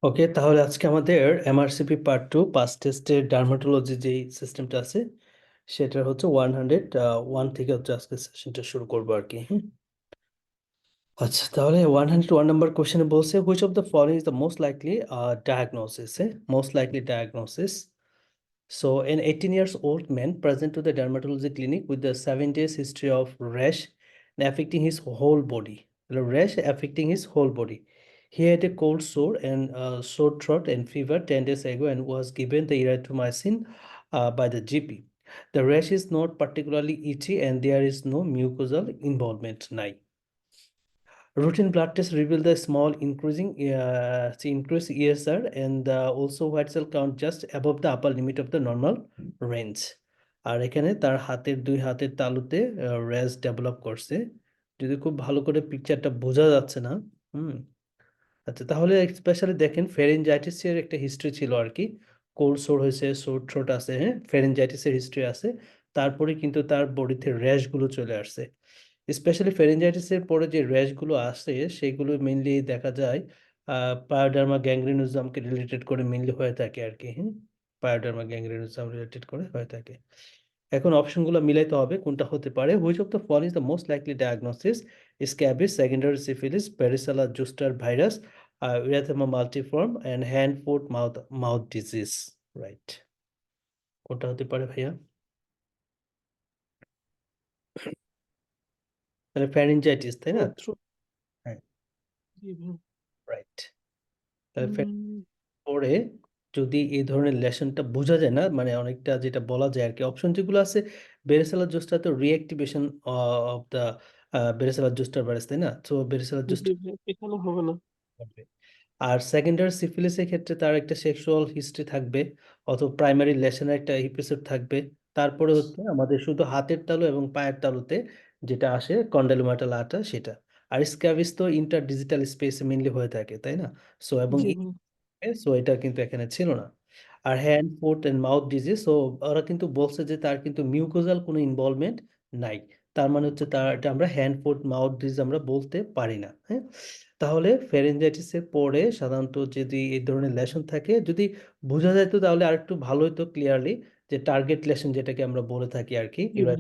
ওকে, তাহলে আজকে আমাদের এমআরসিপি পার্ট 2 পাস টেস্টের ডার্মাটোলজি যেই সিস্টেমটা আছে সেটা হচ্ছে 101 থেকে হচ্ছে আজকে সেশনটা শুরু করবো আর কি। হ্যাঁ, আচ্ছা, তাহলে 101 নাম্বার কোশ্চেনে বলছে which of the following is the most likely diagnosis. হ্যাঁ, most likely diagnosis. So, an 18 years old man present to the dermatology clinic with the 7 days history of rash affecting his whole body. The rash affecting his whole body. He had a cold sore and sore throat and fever 10 days ago and was given the erythromycin by the GP. The rash is not particularly itchy and there is no mucosal involvement. Nai. Routine blood tests reveal the small increase ESR and also white cell count just above the upper limit of the normal range. আর এখানে তার দুই হাতের তালুতে rash develop করছে। যদি খুব ভালো করে পিকচারটা বোঝা যাচ্ছে না। হুম। আচ্ছা, তাহলে স্পেশালি দেখেন ফেরেনজাইটিসের একটা হিস্ট্রি ছিল আর কি। কোল্ড সোর হয়েছে, সোর থ্রোট আছে, হ্যাঁ, ফেরেনজাইটিসের হিস্ট্রি আছে। তারপরে কিন্তু তার বডিতে র্যাশগুলো চলে আসছে। স্পেশালি ফেরেনজাইটিসের পরে যে র্যাশগুলো আসে সেগুলো মেইনলি দেখা যায় পায়োডার্মা গ্যাংগ্রিনোজামকে রিলেটেড করে মেইনলি হয়ে থাকে আর কি। হ্যাঁ, পায়োডার্মা গ্যাংগ্রিনোজাম রিলেটেড করে হয়ে থাকে। এখন অপশনগুলো মিলাইতে হবে কোনটা হতে পারে। Which of the following is the most likely diagnosis: scabies, secondary syphilis, varicella zoster virus, erythema multiforme and hand foot mouth mouth disease. Right, কোনটা হতে পারে ভাইয়া? তাহলে ফ্যারিনজাইটিস, তাই না? হ্যাঁ, জি ভাই। রাইট। তাহলে উম, পরে যদি এই ধরনের লেশনটা বোঝা যায় না, মানে অনেকটা যেটা বলা যায় আর কি, অপশন যেগুলো আছে বেরেসালা জোস্টা তো reactivation of the varicella zoster virus, তাই না? তো বেরেসালা জি জোস্টার ভাই, এখানে হবে না। থাকবে। আর সেকেন্ডারি সিফিলিসের ক্ষেত্রে তার একটা সেক্সুয়াল হিস্ট্রি থাকবে, অথবা প্রাইমারি লেশনের একটা এপিসোড থাকবে। তারপরে হচ্ছে আমাদের শুধু হাতের তালু এবং পায়ের তালুতে যেটা আসে কন্ডাইলোমাটাল আটা, সেটা। আর স্ক্যাবিস তো ইন্টার ডিজিটাল স্পেসে মেনলি হয়ে থাকে, তাই না? সো এবং জি ভাই। সো এটা কিন্তু এখানে ছিল না। আর hand foot and mouth disease, so ওরা কিন্তু বলছে যে তার কিন্তু মিউকোজাল কোনো ইনভলভমেন্ট নাই। তার মানে হচ্ছে তার এটা আমরা হ্যান্ড ফুট মাউথ ডিজিজ আমরা বলতে পারি না। হ্যাঁ, তাহলে ফ্যারেনজাইটিসের পরে সাধারণত যদি এই ধরনের লেশন থাকে, যদি বোঝা যেত তাহলে আরেকটু ভালো হতো ক্লিয়ারলি, যে টার্গেট লেশন যেটাকে আমরা বলে থাকি আর কি, জি ভাই।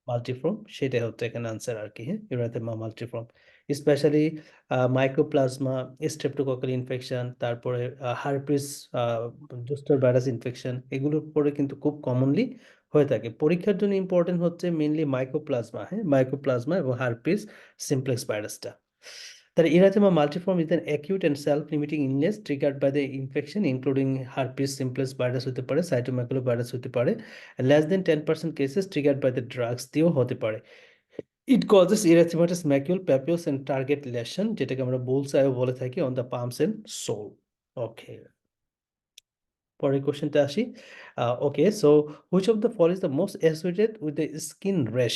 মাল্টিফর্ম, সেটাই হচ্ছে এখানে আনসার আর কি। হ্যাঁ, ইউরাথেমা মাল্টিফর্ম। স্পেশালি মাইক্রোপ্লাজমা, স্ট্রেপ্টোককাল ইনফেকশন, তারপরে হারপিস জোস্টার ভাইরাস ইনফেকশন, এগুলোর পরে কিন্তু খুব কমনলি হয়ে থাকে। পরীক্ষার জন্য ইম্পর্টেন্ট হচ্ছে মেইনলি মাইক্রোপ্লাজমা। হ্যাঁ, মাইক্রোপ্লাজমা এবং হারপিস সিমপ্লেক্স ভাইরাসটা। তাহলে erythema multiforme is an acute and self-limiting illness triggered by the infection including herpes simplex virus হতে পারে, cytomegalovirus হতে পারে, less than 10% cases triggered by the drugs দিয়েও হতে পারে। It causes erythematous macule, papules and target lesion, যেটাকে আমরা bullseye বলে থাকি, on the palms and sole. Okay, পরের কোশ্চেনটা আসি। Okay, so which of the fall is the most associated with the skin rash.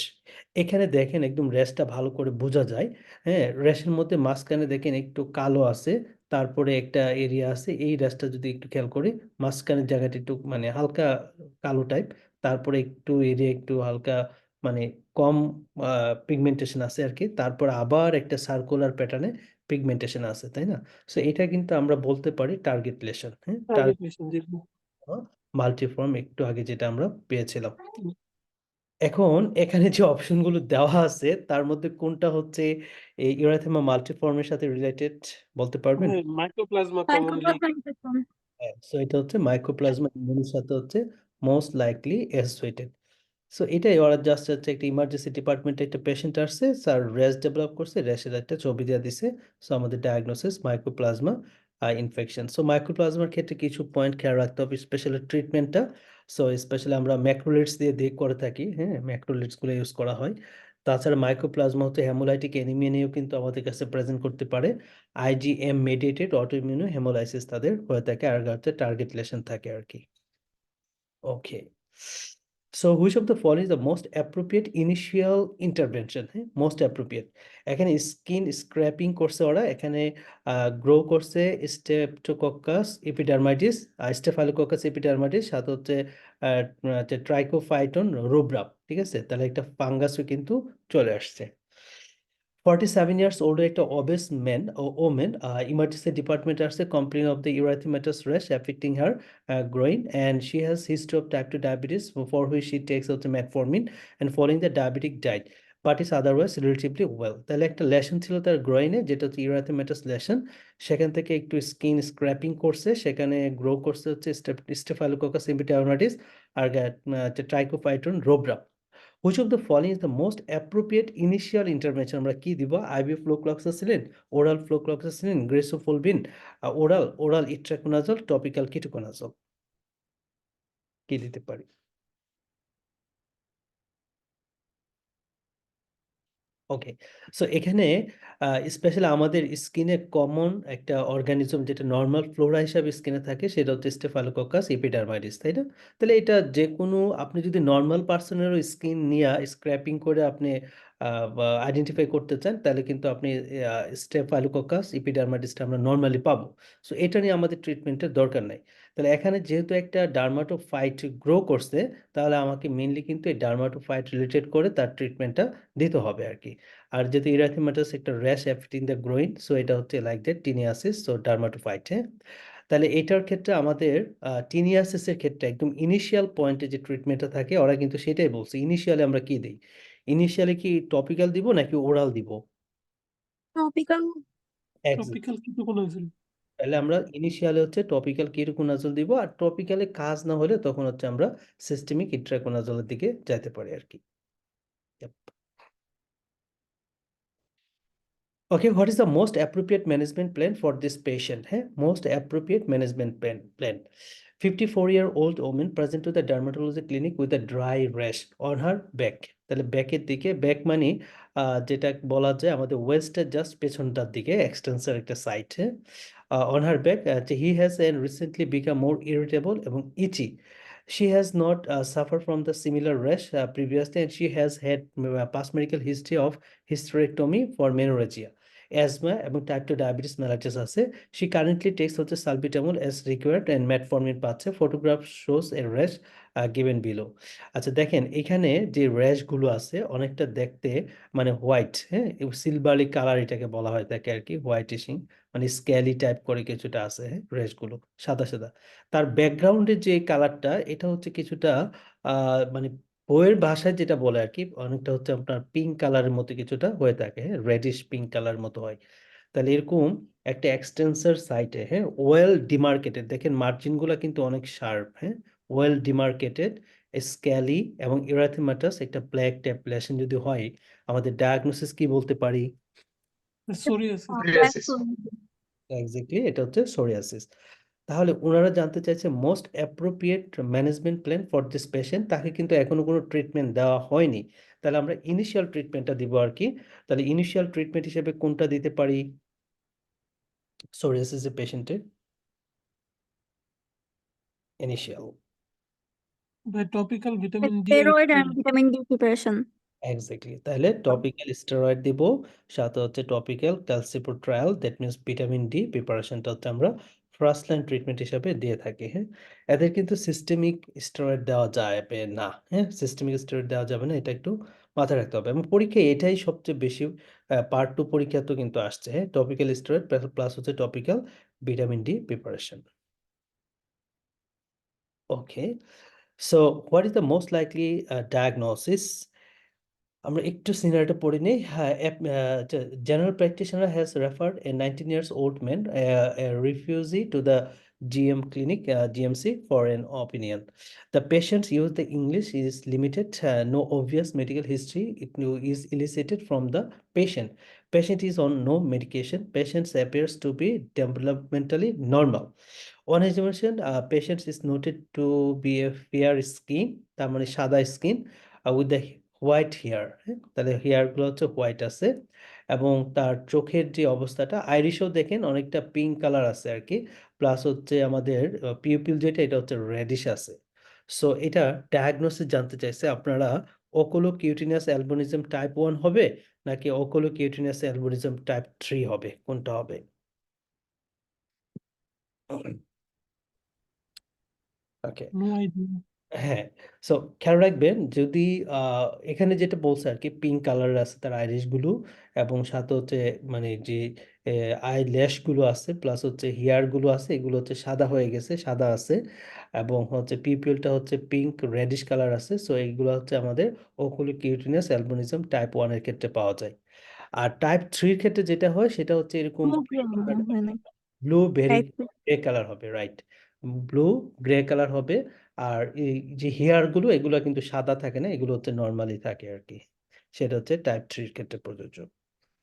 এখানে দেখেন একদম র্যাশটা ভালো করে বোঝা যায়। হ্যাঁ, র্যাশের মধ্যে মাঝখানে দেখেন একটু কালো আছে, তারপরে একটা এরিয়া আছে। এই র্যাশটা যদি একটু খেয়াল করি, মাঝখানের জায়গাটা একটু মানে হালকা কালো টাইপ, তারপরে একটু এরিয়া একটু হালকা মানে কম পিগমেন্টেশন আছে আর কি, তারপর আবার একটা সার্কুলার প্যাটার্নে পিগমেন্টেশন আছে, তাই না? সো এটা কিন্তু আমরা বলতে পারি টার্গেট লেশন। হ্যাঁ, টার্গেট লেশন, জি ভাই। মাল্টিফর্ম একটু আগে যেটা আমরা পেয়েছিলাম। এখন এখানে যে অপশনগুলো দেওয়া আছে তার মধ্যে কোনটা হচ্ছে এই ইউরাথেমা মাল্টিফর্মের সাথে রিলেটেড, বলতে পারবেন? ভাই মাইক্রোপ্লাজমা কমনলি। হ্যাঁ, সো এটা হচ্ছে মাইক্রোপ্লাজমা ইমিউনির সাথে হচ্ছে মোস্ট লাইকলি অ্যাসোসিয়েটেড। সো এটাই ওরা জাস্ট হচ্ছে একটা ইমার্জেন্সি ডিপার্টমেন্টে একটা পেশেন্ট আসছে, স্যার র্যাশ ডেভেলপ করছে, র্যাশের একটা ছবি দিয়ে দিছে। সো আমাদের ডায়াগনোসিস মাইক্রোপ্লাজমা ইনফেকশন। সো মাইক্রোপ্লাজমার ক্ষেত্রে কিছু পয়েন্ট খেয়াল রাখতে হবে, স্পেশালি ট্রিটমেন্টটা। সো স্পেশালি আমরা ম্যাক্রোলিডস দিয়ে করে থাকি। হ্যাঁ, ম্যাক্রোলিডস গুলো ইউজ করা হয়। তাছাড়া মাইক্রোপ্লাজমা হচ্ছে হেমোলাইটিক অ্যানিমিয়া নিয়েও কিন্তু আমাদের কাছে প্রেজেন্ট করতে পারে। আইজিএম মেডিয়েটেড অটোইমিউনো হেমোলাইসিস তাদের হয়ে থাকে, আর হচ্ছে টার্গেট লেশন থাকে আর কি। Okay, so which of the fall is the most appropriate initial intervention. হ্যাঁ, মোস্ট অ্যাপ্রোপ্রিয়েট। এখানে স্কিন স্ক্র্যাপিং করছে ওরা, এখানে গ্রো করছে স্টেপটোকক্কাস এপিডার্মাইটিস, স্টেফাইলোকক্কাস এপিডার্মাইটিস, সাথে হচ্ছে ট্রাইকোফাইটন রুব্রাম। ঠিক আছে, তাহলে একটা ফাঙ্গাসও কিন্তু চলে আসছে। 47 years old একটা obese man or woman emergency department আসছে complaining of the erythematous rash affecting her groin, and she has history of type 2 diabetes for which she takes out the metformin and following the diabetic diet but is otherwise relatively well. তাহলে একটা lesson ছিল তার গ্রোইনে, যেটা হচ্ছে ইউরাথেমাটাস lesson. সেখান থেকে একটু skin scraping করছে, সেখানে গ্রো করছে হচ্ছে স্টেফাইলোকোকাস ইম্পিটারমাটিস আর Trichophyton রোবরা। Which of the following is the most appropriate initial intervention? আমরা কি দিব? IV flucloxacillin, oral flucloxacillin, griseofulvin, oral itraconazole, topical ketoconazole, কি দিতে পারি? ওকে, সো এখানে স্পেশালি আমাদের স্কিনে কমন একটা অর্গানিজম যেটা নর্মাল ফ্লোরা হিসাবে স্কিনে থাকে, সেটা হচ্ছে স্টেফাইলোকোকাস এপিডার্মাইটিস, তাই না? তাহলে এটা যে কোনো, আপনি যদি নর্মাল পার্সনেরও স্কিন নিয়ে স্ক্র্যাপিং করে আপনি আইডেন্টিফাই করতে চান, তাহলে কিন্তু আপনি স্টেফাইলোকোকাস এপিডার্মাইটিসটা আমরা নর্মালি পাবো। সো এটা নিয়ে আমাদের ট্রিটমেন্টের দরকার নাই। তাহলে এখানে যেহেতু একটা ডার্মাটোফাইট গ্রো করছে, তাহলে আমাকে মেনলি কিন্তু এই ডার্মাটোফাইট রিলেটেড করে তার ট্রিটমেন্টটা দিতে হবে আর কি। আর যেহেতু ইরাথেমাটাস একটা rash affecting the groin, so এটা হচ্ছে লাইক দ্যাট টিনিয়াসিস, সো ডার্মাটোফাইট। হ্যাঁ, তাহলে এটার ক্ষেত্রে আমাদের টিনিয়াসিসের ক্ষেত্রে একদম ইনিশিয়াল পয়েন্টে যে ট্রিটমেন্টটা থাকে, ওরা কিন্তু সেটাই বলছে। ইনিশিয়ালি আমরা কি দিই? ইনিশিয়ালি কি টপিক্যাল দিব নাকি ওরাল দিব? টপিক্যাল। Exactly. Topical ketoconazole. তাহলে আমরা ইনিশিয়ালি হচ্ছে টপিক্যাল কিটোকোনাজল দিব, আর টপিক্যালে কাজ না হলে তখন হচ্ছে আমরা সিস্টেমিক ইট্রাকোনাজলের দিকে যেতে পারি আর কি। Yep. Okay, what is the most appropriate management plan for this patient? Hey, most appropriate management plan. 54-year-old woman present to the dermatology clinic with a dry rash on her back. তাহলে ব্যাকের দিকে, back মানে যেটা বলা যায় আমাদের ওয়েস্টের just পেছনটার দিকে extensor একটা side. On her back he has and recently become more irritable এবং itchy. She has not suffered from the similar rash previously, and she has had past medical history of hysterectomy for menorrhagia, asthma এবং type 2 diabetes mellitus আছে। She currently takes হচ্ছে salbutamol as required and metformin পাচ্ছে। Photograph shows a rash given below. আচ্ছা দেখেন, এখানে যে র্যাশগুলো আছে অনেকটা দেখতে মানে হোয়াইট, হ্যাঁ, সিলভারি কালার এটাকে বলা হয় থাকে আর কি, হোয়াইটিশিং মানে স্ক্যালি টাইপ করে কিছুটা আছে, হ্যাঁ, র্যাশগুলো সাদা সাদা। তার ব্যাকগ্রাউন্ডের যে কালারটা, এটা হচ্ছে কিছুটা মানে বইয়ের ভাষায় যেটা বলে আর কি, অনেকটা হচ্ছে আপনার পিঙ্ক কালারের মতো কিছুটা হয়ে থাকে, হ্যাঁ, রেডিশ পিঙ্ক কালার মতো হয়। তাহলে এরকম একটা এক্সটেন্সর সাইটে, হ্যাঁ, ওয়েল ডিমার্কেটেড, দেখেন মার্জিন গুলা কিন্তু অনেক শার্প, হ্যাঁ, ওয়েল ডিমার্কেটেড, স্ক্যালি এবং ইরাথেমাটাস একটা ব্ল্যাক টাইপ লেশন যদি হয়, আমাদের ডায়াগনোসিস কি বলতে পারি? সোরিয়াসিস। এক্স্যাক্টলি, এটা হচ্ছে সোরিয়াসিস। তাহলে ওনারা জানতে চাইছে most appropriate management plan for this patient. তাকে কিন্তু এখনো কোনো ট্রিটমেন্ট দেওয়া হয়নি, তাহলে আমরা ইনিশিয়াল ট্রিটমেন্টটা দিব আর কি। তাহলে ইনিশিয়াল ট্রিটমেন্ট হিসেবে কোনটা দিতে পারি সোরিয়াসিস পেশেন্টের? Initial by topical vitamin D steroid and vitamin D preparation. Exactly, তাহলে টপিক্যাল স্টেরয়েড দিব, সাথে হচ্ছে topical calcipotriol, that means vitamin D প্রিপারেশনটা হচ্ছে আমরা ফার্স্ট লাইন ট্রিটমেন্ট হিসাবে দিয়ে থাকি। হ্যাঁ, এদের কিন্তু সিস্টেমিক স্টেরয়েড দেওয়া যাবে না, হ্যাঁ, সিস্টেমিক স্টেরয়েড দেওয়া যাবে না, এটা একটু মাথায় রাখতে হবে। এবং পরীক্ষায় এটাই সবচেয়ে বেশি পার্ট 2 পরীক্ষা তো কিন্তু আসছে, হ্যাঁ, টপিক্যাল স্টেরয়েড প্লাস হচ্ছে topical vitamin D preparation. Okay, so what is the most likely diagnosis? আমরা একটু সিনারিটা পড়ে নিই। হ্যাঁ, general practitioner has referred a 19 years old man, a refugee to the GM clinic, GMC for an opinion. The patient's use the English is limited, no obvious medical history is elicited from the patient. Patient is on no medication. Patient appears to be developmentally normal. On examination, patient is noted to be a fair skin, তার মানে সাদা skin, with the white hair, হ্যাঁ, তাহলে হেয়ারগুলো হচ্ছে white আছে, এবং তার চোখের যে অবস্থাটা, আইরিশও দেখেন অনেকটা পিঙ্ক কালার আছে আর কি, প্লাস হচ্ছে আমাদের পিউপিল যেটা, এটা হচ্ছে রেডিশ আছে। সো এটা ডায়াগনোসিস জানতে চাইছে আপনারা, ওকুলো কিউটিনিয়াস অ্যালবিনিজম টাইপ 1 হবে নাকি ওকুলো কিউটিনিয়াস অ্যালবিনিজম টাইপ 3 হবে, কোনটা হবে? ওকে, নো আইডিয়া। হ্যাঁ, সো খেয়াল রাখবেন যদি এখানে যেটা বলছে আর কি, পিঙ্ক কালার আছে তার আইরিশ গুলো, এবং সাথে হচ্ছে মানে যে আই ল্যাশ গুলো আছে প্লাস হচ্ছে হেয়ার গুলো আছে, এগুলো হচ্ছে সাদা হয়ে গেছে, সাদা আছে, এবং হচ্ছে পিপিলটা হচ্ছে পিঙ্ক রেডিশ কালার আছে। সো এইগুলো হচ্ছে আমাদের ওকুলো কিউটিনাস অ্যালবিনিজম টাইপ 1 এর ক্ষেত্রে পাওয়া যায়। আর টাইপ 3 এর ক্ষেত্রে যেটা হয় সেটা হচ্ছে এরকম ব্লু গ্রে মনে হয় না, ব্লু বেরি টাইপ গ্রে কালার হবে, রাইট, ব্লু গ্রে কালার হবে। আর এই যে হেয়ার গুলো এগুলো কিন্তু সাদা থাকে না, এগুলো হচ্ছে নর্মালি থাকে আর কি, সেটা হচ্ছে টাইপ 3 এর ক্ষেত্রে প্রযোজ্য।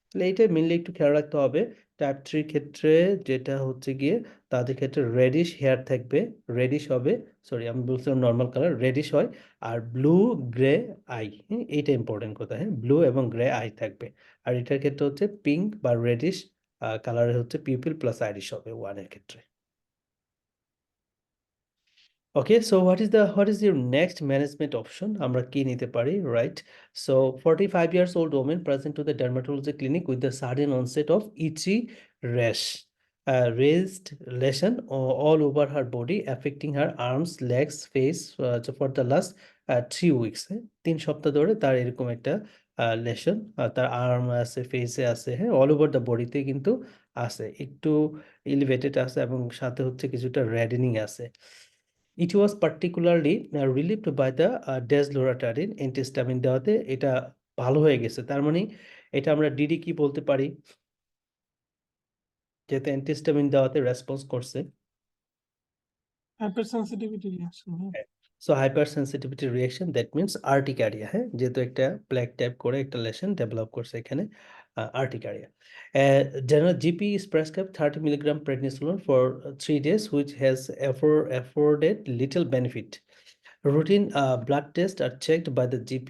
তাহলে এইটা মেনলি একটু খেয়াল রাখতে হবে। টাইপ 3 ক্ষেত্রে যেটা হচ্ছে গিয়ে তাদের ক্ষেত্রে রেডিশ হেয়ার থাকবে, রেডিশ হবে, সরি আমি বলছিলাম নর্মাল কালার, রেডিশ হয়। আর ব্লু গ্রে আই, হ্যাঁ এইটা ইম্পর্টেন্ট কথা, হ্যাঁ ব্লু এবং গ্রে আই থাকবে। আর এটার ক্ষেত্রে হচ্ছে পিঙ্ক বা রেডিশ কালারের হচ্ছে পিউপিল প্লাস আইরিশ হবে 1 এর ক্ষেত্রে। Okay, so what is your next management option? আমরা কি নিতে পারি, right? So 45 years old woman present to the dermatology clinic with the sudden onset of itchy rash, raised lesion all over her body affecting her arms, legs, face so for the last 3 weeks. 3 সপ্তাহ ধরে তার এরকম একটা lesson তার arm আছে, ফেসে আছে, হ্যাঁ অল ওভার দ্য বডিতে কিন্তু আছে, একটু এলিভেটেড আছে এবং সাথে হচ্ছে কিছুটা রেডেনিং আছে। It was particularly relieved by the desloratadine antihistamine দেওয়াতে এটা ভালো হয়ে গেছে। তার মানে এটা আমরা ডিডি কি বলতে পারি, যেহেতু অ্যান্টিহিস্টামিন দেওয়াতে রেসপন্স করছে। hypersensitivity reaction, so hyper sensitivity reaction, that means urticaria, হ্যাঁ যেহেতু একটা প্লেগ টাইপ করে একটা লেশন ডেভেলপ করছে এখানে, urticaria. General GP is prescribed 30 milligram prednisolone for 3 days, which has afforded little benefit. Routine blood tests are checked by the GP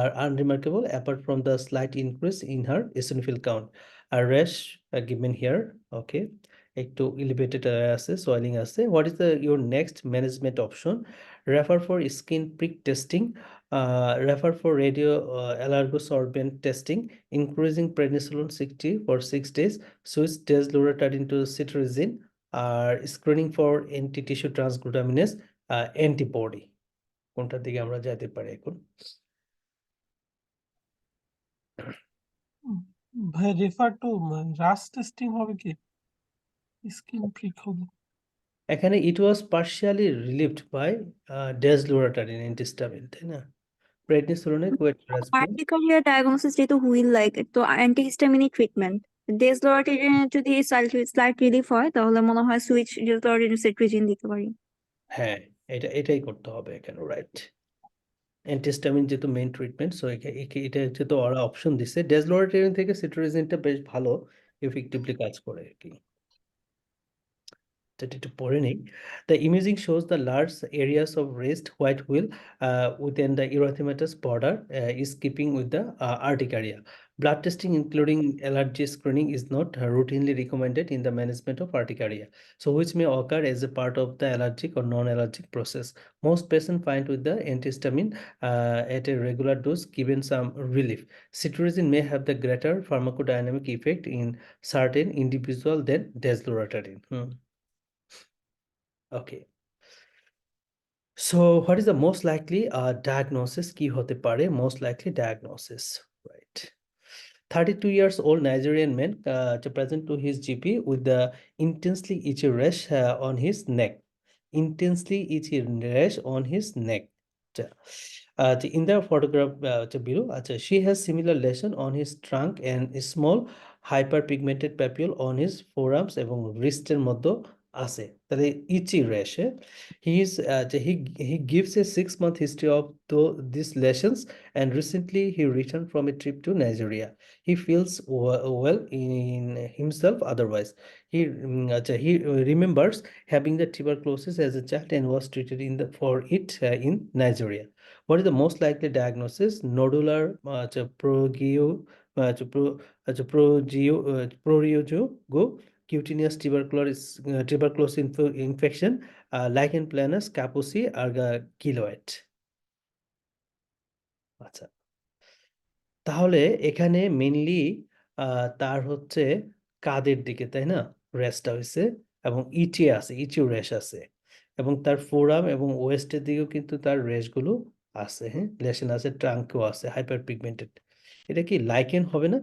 are unremarkable apart from the slight increase in her eosinophil count. A rash given here, okay, একটু elevated আছে, swelling আছে। What is your next management option? Refer for skin prick testing, refer for radio allergosorbent testing, increasing prednisolone 60 for 6 days, switch desloratadine to cetirizine, screening for anti-tissue transglutaminase antibody। কোনটার দিকে আমরা যেতে পারি এখন? ভাই refer to rush testing হবে কি, skin prick হবে? এখানে ইট ওয়াজ পার্শিয়ালি রিলিভড বাই ডেসলোরাটারিন অ্যান্টিহিস্টামিন, তাই না? প্রেডনিসোলোনে কোয়েট রেসপন্স। আর্টিকারিয়া ডায়াগনোসিস যেহেতু হুইল লাইক তো অ্যান্টিহিস্টামিনিক ট্রিটমেন্ট, ডেসলোরাটিনের যদি স্লাইট রিলিফ হয় তাহলে মনে হয় সুইচ ডেসলোরাটিন সেট্রিজিন দিতে পারি। হ্যাঁ, এটাই করতে হবে এখানে, রাইট। অ্যান্টিহিস্টামিন যেহেতু মেইন ট্রিটমেন্ট, সো এটা যেহেতু ওরা অপশন দিছে, ডেসলোরাটারিন থেকে সিট্রিজিনটা বেশ ভালো এফেক্টিভলি কাজ করে আর কি। যেটা একটু পড়ে নেই। The imaging shows the large areas of raised white wheal within the erythematous border is keeping with the urticaria. Blood testing, including allergy screening, is not routinely recommended in the management of urticaria, so which may occur as a part of the allergic or non-allergic process. Most patients find with the antihistamine at a regular dose given some relief. Cetirizine may have the greater pharmacodynamic effect in certain individual than desloratadine. Okay. So what is the most likely diagnosis? কি হতে পারে most likely diagnosis, right? 32 years old Nigerian man to present to his GP with the intensely itchy rash on his neck. Intensely itchy rash on his neck. আচ্ছা, in the photograph below, আচ্ছা, she has similar lesion on his trunk and a small hyperpigmented papule on his forearms এবং wrist-এর মধ্যে আছে। তাহলে itchy rash, he gives a 6-month history of these lesions, and recently he returned from a trip to Nigeria. He feels well in himself otherwise. He remembers having the tuberculosis as a child and was treated for it in Nigeria. What is the most likely diagnosis? Nodular prurigio cutaneous tuberculosis infection, lichen planus, kaposi, keloid. আচ্ছা, তাহলে এখানে mainly তার হচ্ছে কাঁধের দিকে, তাই না, র্যাশটা হয়েছে, এবং ইচে আছে, ইচিও র্যাশ আছে। এবং তার ফোরাম এবং ওয়েস্টের দিকেও কিন্তু তার রেশগুলো আছে, হ্যাঁ, লেশন আছে, ট্রাঙ্কেও আছে হাইপার পিগমেন্টেড। এটা কি লাইকেন হবে না,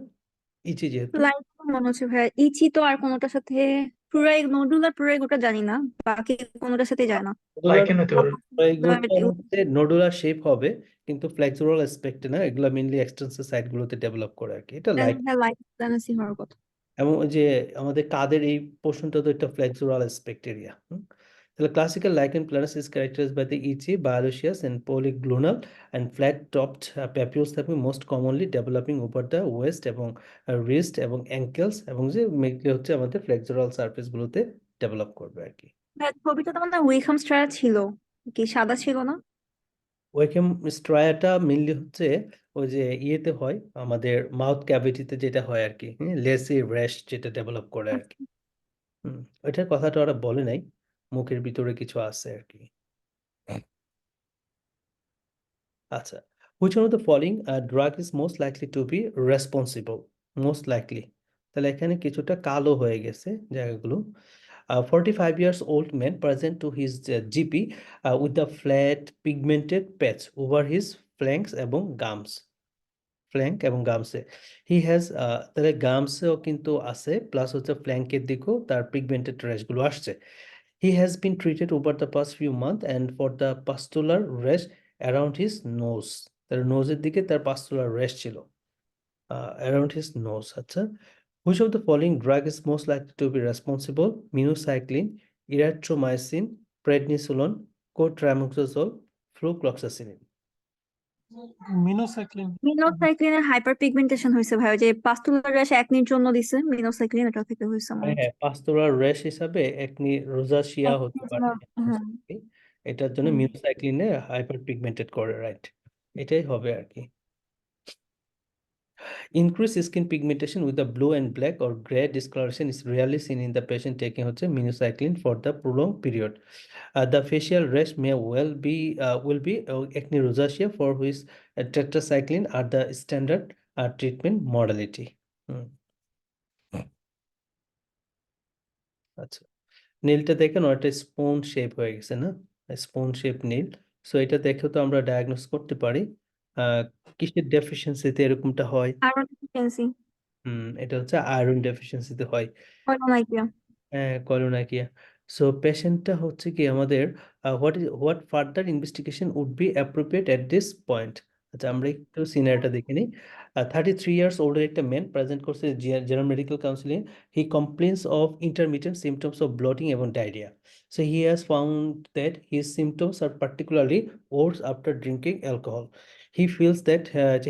ইচি যেহেতু? লাইক মনে হচ্ছে ভাইয়া, ইচি তো আর কোনোটার সাথে পুরাই নডুলার পুরাই গোটা জানি না, বাকি কোনোটার সাথে যায় না। নডুলার লাইকেন হতে পারে। এগুলোটা হচ্ছে নডুলার শেপ হবে, কিন্তু ফ্লেক্সুরাল অ্যাসপেক্টে না, এগুলো মেইনলি এক্সটেন্সর সাইড গুলোতে ডেভেলপ করে আর কি। এটা লাইক, লাইক প্লানাসি হওয়ার কথা। এবং ওই যে আমাদের কাদের এই পোর্শনটা তো একটা ফ্লেক্সুরাল অ্যাসপেক্ট এরিয়া। তাহলে classical lichen planus is characterized by the itchy, violaceous and polygonal and flat topped papules থাকবে most commonly developing over the waist এবং রিস্ট এবং অ্যাঙ্কেলস, এবং যে মেইনলি হচ্ছে আমাদের ফ্লেক্সুরাল সারফেস গুলোতে ডেভেলপ করবে আর কি। ভাইয়া, ছবিটা তো মানে উইকহাম স্ট্রায়া ছিল, কি সাদা ছিল না? ওয়েকেম স্ট্রায়াটা মেইনলি হচ্ছে ওই যে ইয়েতে হয়, আমাদের মাউথ ক্যাভিটিতে যেটা হয় আর কি, লেসি র্যাশ যেটা ডেভেলপ করে আর কি। ওইটার কথাটা ওরা বলে নাই, মুখের ভিতরে কিছু আছে আর কি। আচ্ছা, which one of the following drug is most likely to be responsible? Most likely, তাহলে এখানে কিছুটা কালো হয়ে গেছে জায়গাগুলো। 45 years old man present to his GP with the flat pigmented patch over his flanks এবং gums, ফ্ল্যাঙ্ক এবং গামসে। He has, তাহলে গামসেও কিন্তু আছে, প্লাস হচ্ছে ফ্ল্যাঙ্কের দিকেও তার পিগমেন্টেড র্যাশগুলো আসছে। He has been treated over the past few month and for the pustular rash around his nose, তার নোজের দিকে তার পাস্তুলার র্যাশ ছিল, অ্যারাউন্ড হিজ নোজ। আচ্ছা, which of the following drug is most likely to be responsible? Minocycline, erythromycin, prednisolone, cotrimoxazole, flucloxacillin. Minocycline. মিনোসাইক্লিনের hyper pigmentation হয়েছে ভাই, ওই যে পাস্তুলার র্যাশ একনির জন্য দিছে মিনোসাইক্লিন, এটা থেকে হয়েছে মনে হ্যাঁ হচ্ছে। হ্যাঁ, পাস্তুলার র্যাশ হিসাবে একনি রোজাশিয়া হতে একনির জন্য, পারে, হ্যাঁ। এটার জন্য হুম। মিনোসাইক্লিনে হাইপার পিগমেন্টেড করে, রাইট, এটাই হবে আর কি। Increased skin pigmentation with the blue and black or gray discoloration is rarely seen in the patient taking হচ্ছে minocycline for the prolonged period. The facial rash may will be acne rosacea for which tetracycline are the standard treatment modality. হুম, আচ্ছা, নীলটা দেখেন অনেকটা spoon shape হয়ে গেছে না, spoon shape নীল। So এটা দেখে তো আমরা ডায়াগনোস করতে পারি আহ কিসের ডেফিসিয়েন্সিতে এরকমটা হয়। আয়রন ডেফিসিয়েন্সি, এটা হচ্ছে আয়রন ডেফিসিয়েন্সিতে হয়। কলোনাইকিয়া। হ্যাঁ, করোনাকিয়া। সো পেশেন্টটা হচ্ছে কি আমাদের, what further investigation would be appropriate at this point? আচ্ছা, আমরা একটু সিনারিটা দেখে নিই। 33 ইয়ার্স ওল্ডের একটা ম্যান প্রেজেন্ট করছে general medical counselling. He complains of intermittent symptoms of bloating এবং diarrhoea. So he has found that his symptoms are particularly worse after drinking alcohol. He feels that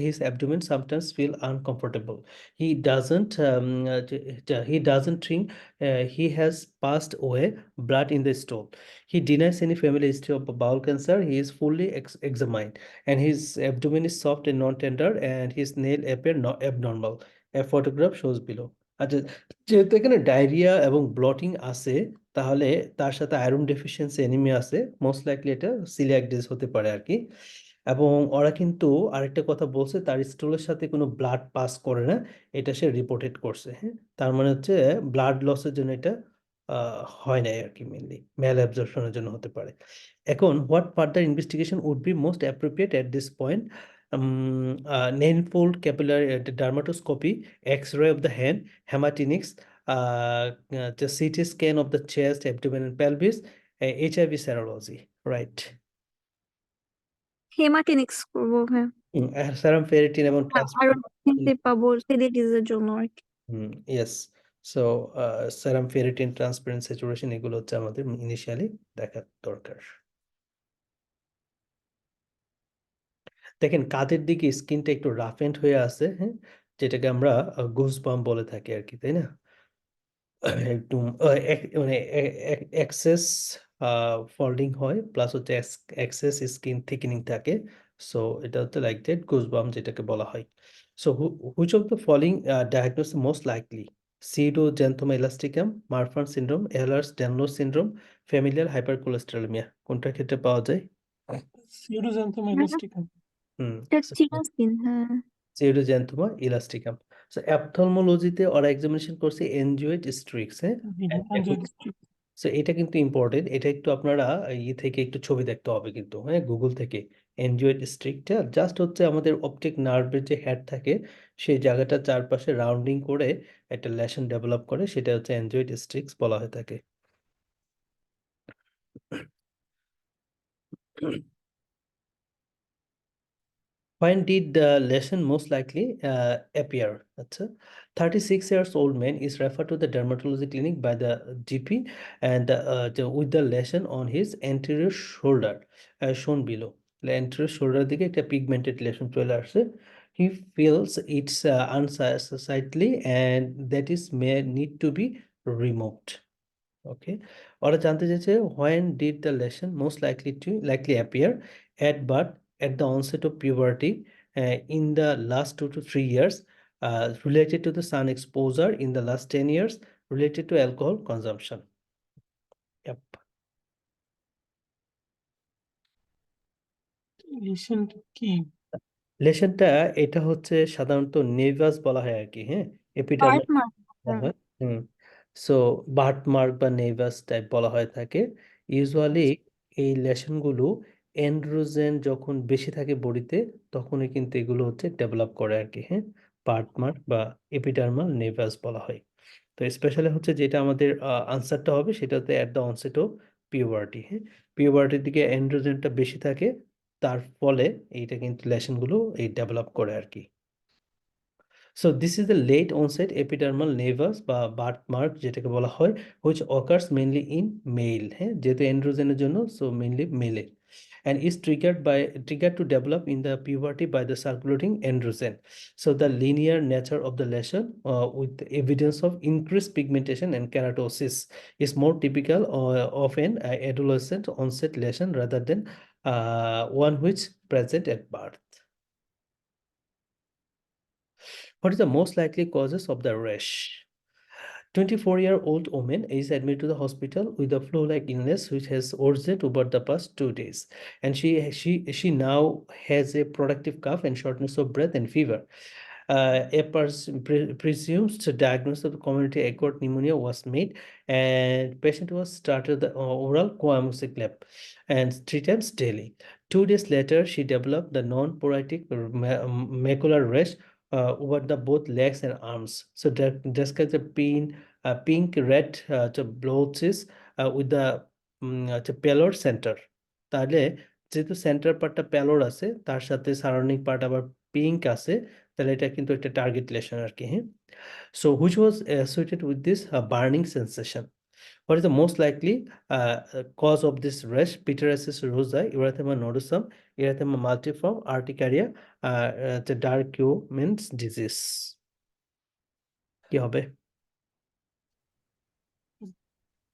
his abdomen sometimes feel uncomfortable. He doesn't drink. He has passed away blood in the stool. He denies any family history of bowel cancer. He is fully examined, and his abdomen is soft and non-tender, and his nail appear abnormal. A photograph shows below. আচ্ছা, যেহেতু এখানে diarrhoea এবং bloating আছে, তাহলে তার সাথে iron deficiency anaemia আছে, most likely এটা সিলিয়াক ডিজিজ হতে পারে আর কি। এবং ওরা কিন্তু আরেকটা কথা বলছে, তার স্টুলের সাথে কোনো ব্লাড পাস করে না, এটা সে রিপোর্টেড করছে, হ্যাঁ। তার মানে হচ্ছে ব্লাড লসের জন্য এটা হয় নাই আর কি, মেনলি ম্যাল অ্যাবজর্পশনের জন্য হতে পারে। এখন what further investigation would be most appropriate at this point? Nail-fold capillary dermatoscopy, X-ray of the hand, hematinics, the CT scan of the chest, abdomen, and pelvis, HIV serology, right? হেমাটিনিক্স করবো, হ্যাঁ। Serum ferritin এবং iron deficiency পাবো সেলিটিসের জন্য আর কি। Yes. So serum ferritin, transparent saturation, এগুলো হচ্ছে আমাদের initially দেখার দরকার। দেখেন কাঁধের দিকে স্কিনটা একটু রাফ এন্ড হয়ে আছে, হ্যাঁ, যেটাকে আমরা গুজবাম্প বলে থাকি আর কি, তাই না? একটু মানে এক্সেস ফল্ডিং হয়, প্লাস হচ্ছে এক্সেস স্কিন থিকেনিং থাকে। সো এটা হচ্ছে লাইক দ্যাট গুজবাম্প যেটাকে বলা হয়। So which of the following diagnose most likely? Pseudoxanthoma elasticum, Marfan syndrome, Ehlers Danlos syndrome, familial hypercholesterolaemia, কোনটার ক্ষেত্রে পাওয়া যায়? সিউডোজেন্থম ইলাস্টিকাম। হুম, এটা চিকেন স্কিন, হ্যাঁ। সিউডোজেনথোমা ইলাস্টিকাম। সো অ্যাপথলমোলজিতে ওরা এক্সামিনেশন করছে এনজিওইড স্ট্রিক্স, হ্যাঁ। সো এটা কিন্তু ইম্পর্টেন্ট, এটা একটু আপনারা থেকে একটু ছবি দেখতে হবে কিন্তু, হ্যাঁ, গুগল থেকে। এনজিওয়েড স্ট্রিকটা জাস্ট হচ্ছে আমাদের অপটিক নার্ভের যে হেড থাকে সেই জায়গাটা চারপাশে রাউন্ডিং করে একটা লেশন ডেভেলপ করে, সেটা হচ্ছে এনজিওয়েড স্ট্রিক্স বলা হয়ে থাকে। When did the lesion most likely appear? That's 36 years old man is referred to the dermatology clinic by the GP and with the lesion on his anterior shoulder, shown below. The anterior shoulder দিকে একটা pigmented lesion চলে আসছে. He feels it's unsightly and that is may need to be removed. Okay, ওরা জানতে চাইছে when did the lesion most likely appear at birth, at the onset of puberty, in the last 2 to 3 years, related to the sun exposure in the last 10 years, related to alcohol consumption. Yep. Recent কি? লেশনটা এটা হচ্ছে সাধারণত naevus বলা হয় আর কি, হ্যাঁ, part epidermal mark. বলা হয়। সো বার্ট মার্ক বা নেভাস টাইপ বলা হয়ে থাকে ইউজুয়ালি। এই লেশনগুলো এন্ড্রোজেন যখন বেশি থাকে বডিতে তখনই কিন্তু এগুলো হচ্ছে ডেভেলপ করে আর কি, হ্যাঁ, বার্ট মার্ক বা এপিডার্মাল নেভাস বলা হয়। তো স্পেশালি হচ্ছে যেটা আমাদের আনসারটা হবে সেটা হচ্ছে at the onset of puberty, হ্যাঁ, পিউবার্টির দিকে এন্ড্রোজেনটা বেশি থাকে, তার ফলে এইটা কিন্তু লেশনগুলো এই ডেভেলপ করে আর কি। So this is the late onset epidermal naevus বা বার্থ মার্ক যেটাকে বলা হয়, which occurs mainly in male, হ্যাঁ, যেহেতু এন্ড্রোজেনের জন্য সো মেইনলি মেলে, and is triggered to develop in the puberty by the circulating androgen. So the linear nature of the lesion with the evidence of increased pigmentation and keratosis is more typical of an adolescent onset lesion rather than one which present at birth. What is the most likely causes of the rash? 24-year-old woman is admitted to the hospital with a flu-like illness which has worsened over the past 2 days, and she now has a productive cough and shortness of breath and fever. A presumed diagnosis of community acquired pneumonia was made, and patient was started the oral coamoxiclav and 3 times daily. 2 days later, she developed the non-porotic macular rash over the both legs and arms. So describes the pink red blotches with the pallor center. তাহলে যেহেতু centre পার্টটা প্যালোর আছে তার সাথে surrounding part আবার pink আছে, তাহলে এটা কিন্তু একটা টার্গেট লেশন আর কি, হ্যাঁ। So which was associated with this burning sensation? What is the most likely cause of this rash? Pityriasis rosa, erythema nodosum, erythema multiforme, urticaria, the Darkiomen's disease. কি হবে?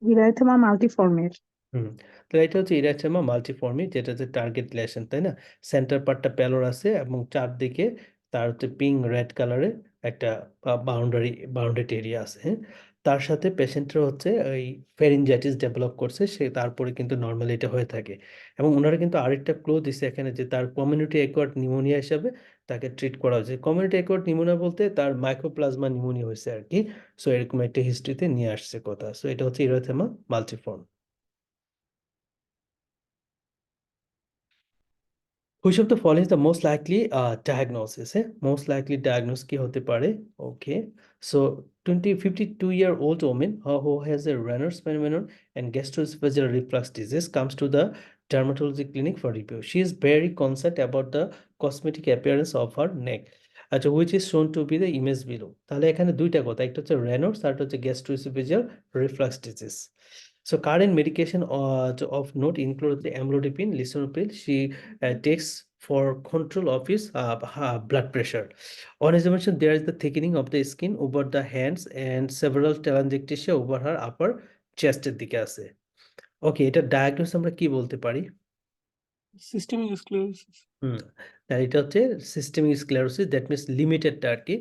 ইরাইথেমা মাল্টিফর্মের। হুম, তো এটা হচ্ছে ইরাইথেমা মাল্টিফর্মি, যেটা হচ্ছে target lesson, তাই না? Centre পার্টটা প্যালোর আছে এবং চারদিকে তার হচ্ছে পিঙ্ক রেড কালারে একটা বাউন্ডারি এরিয়া আছে, হ্যাঁ। তার সাথে পেশেন্টের হচ্ছে ওই ফেরিনজাইটিস ডেভেলপ করছে, সে তারপরে কিন্তু নর্মালি এটা হয়ে থাকে। এবং ওনারা কিন্তু আরেকটা ক্লু দিচ্ছে এখানে যে তার কমিউনিটি অ্যাকোয়ার্ড নিউমোনিয়া হিসাবে তাকে ট্রিট করা হয়েছে। কমিউনিটি অ্যাকোয়ার্ড নিউমোনিয়া বলতে তার মাইক্রোপ্লাজমা নিউমোনিয়া হয়েছে আর কি। সো এরকম একটা হিস্ট্রিতে নিয়ে আসছে কথা। সো এটা হচ্ছে erythema multiform. Which of the following is the most likely diagnosis? Most likely diagnosis কি হতে পারে? Okay, so 52-year-old woman who has a Raynaud's phenomenon and gastroesophageal reflux disease comes to the dermatology clinic for review. She is very concerned about the cosmetic appearance of her neck, আচ্ছা, which is shown to be the image below. তাহলে এখানে দুইটা কথা, একটা হচ্ছে Raynaud's আর একটা হচ্ছে gastroesophageal reflux disease. So current medication of note include the amlodipine, lisinopril. She takes for control of his blood pressure. On examination, there is the thickening of the skin over the hands and several telangiectasia over her upper chest এর দিকে আছে। ওকে, এটা diagnose আমরা কি বলতে পারি? Systemic sclerosis. হুম, তার এটা হচ্ছে সিস্টেমিক স্ক্লেরোসিস, দ্যাট মিনস লিমিটেডটা আর কি,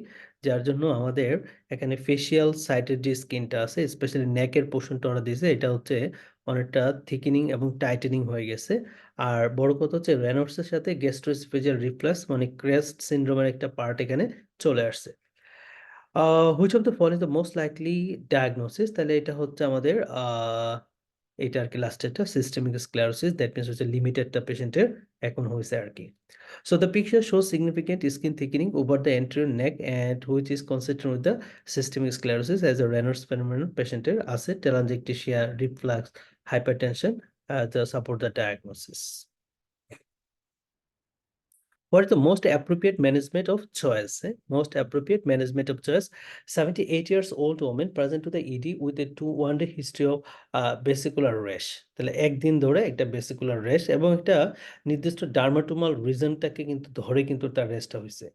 যার জন্য আমাদের এখানে ফেসিয়াল সাইটের যে স্কিনটা আছে স্পেশালি নেকের পোর্শনটা ওরা দিয়েছে, এটা হচ্ছে অনেকটা থিকেনিং এবং টাইটেনিং হয়ে গেছে। আর বড় কথা হচ্ছে রেনল্ডসের সাথে গ্যাস্ট্রোএসোফেজিয়াল রিফ্লাক্স মানে ক্রেস্ট সিনড্রোমের একটা পার্ট এখানে চলে আসছে। Which of the following is the most likely diagnosis? তাহলে এটা হচ্ছে আমাদের এটা আর কি লাস্টেরটা সিস্টেমিক স্ক্লেরোসিস, দ্যাট মিনস হচ্ছে লিমিটেডটা পেশেন্টের এখন হয়েছে আর কি। So the picture shows significant skin thickening over the anterior neck and which is consistent with the systemic sclerosis as a Raynaud's phenomenon পেশেন্টের আছে telangiectasia, reflux, hypertension to support the diagnosis. What is the most appropriate management of choice? Most appropriate management of choice. 78 years old woman present to the ED with a 1 day history of vesicular rash. তাহলে একদিন ধরে একটা vesicular rash এবং একটা নির্দিষ্ট ডার্মাটোমাল রিজনটাকে কিন্তু ধরে কিন্তু তার রেস্টটা হয়েছে।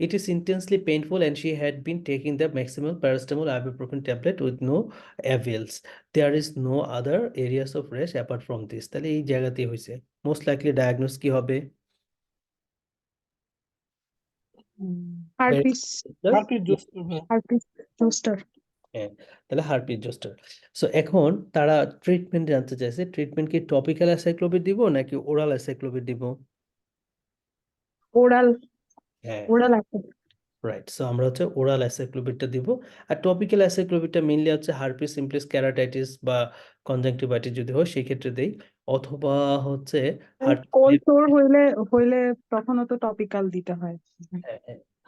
It is intensely painful and she had been taking the maximal paracetamol ibuprofen tablet with no avails. There is no other areas of rash apart from this. তাহলে এই জায়গাতেই হয়েছে। Most likely diagnose কি হবে? হার্পিস হার্পিস জোস্টার ভাই। Herpes zoster. হ্যাঁ, তাহলে herpes zoster. So এখন তারা ট্রিটমেন্ট জানতে চাইছে, ট্রিটমেন্ট কি টপিক্যাল অ্যাসাইক্লোভির দিব নাকি ওরাল অ্যাসাইক্লোভির দিব? ওরাল হ্যাঁ, ওরাল আছে। রাইট। সো আমরা হচ্ছে ওরাল অ্যাসাইক্লোভিরটা দিব। আর টপিক্যাল অ্যাসাইক্লোভিরটা মেইনলি হচ্ছে হার্পিস সিমপ্লিস ক্যারাটাইটিস বা কনজাংটিভাইটিস যদি হয় সেই ক্ষেত্রে দেই, অথবা হচ্ছে কোল্ড সোর হইলে হইলে তখনও তো টপিক্যাল দিতে হয়।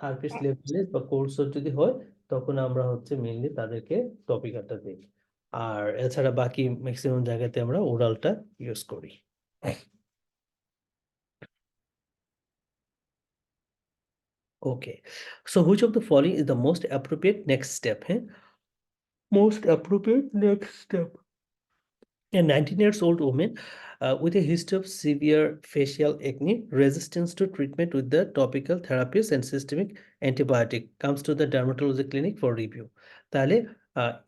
হার্পিস লেফলেস বা কোর্সর যদি হয় তখন আমরা হচ্ছে মেইনলি তাদেরকে টপিক্যালটা দিই। আর এছাড়া বাকি ম্যাক্সিমাম জায়গাতে আমরা ওরালটা ইউজ করি। Okay, so which of the following is the most appropriate next step? Most appropriate next step. A 19 years old woman with a history of severe facial acne, resistance to treatment with the topical therapies and systemic antibiotic comes to the dermatology clinic for review. তাহলে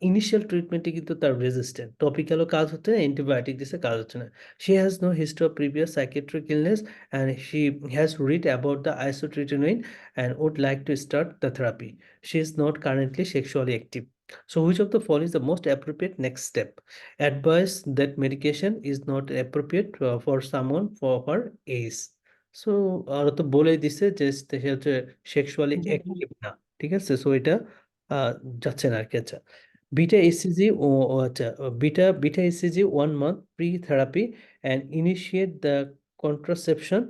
initial ট্রিটমেন্টে কিন্তু তার resistant, টপিক্যালও কাজ হচ্ছে না, antibiotic দিছে কাজ হচ্ছে না। She has no history of previous psychiatric illness and she has read about the isotretinoin and would like to start the therapy. She is not currently sexually active. So which of the following is the most appropriate next step? Advice that medication is not appropriate for someone for her age. So ওরা তো বলেই দিছে যে সে হচ্ছে sexually active না, ঠিক আছে? So এটা যাচ্ছে না আর কি। আচ্ছা, বিটা ইসিজি ও আচ্ছা, beta ECG 1 month pre-therapy and initiate the contraception.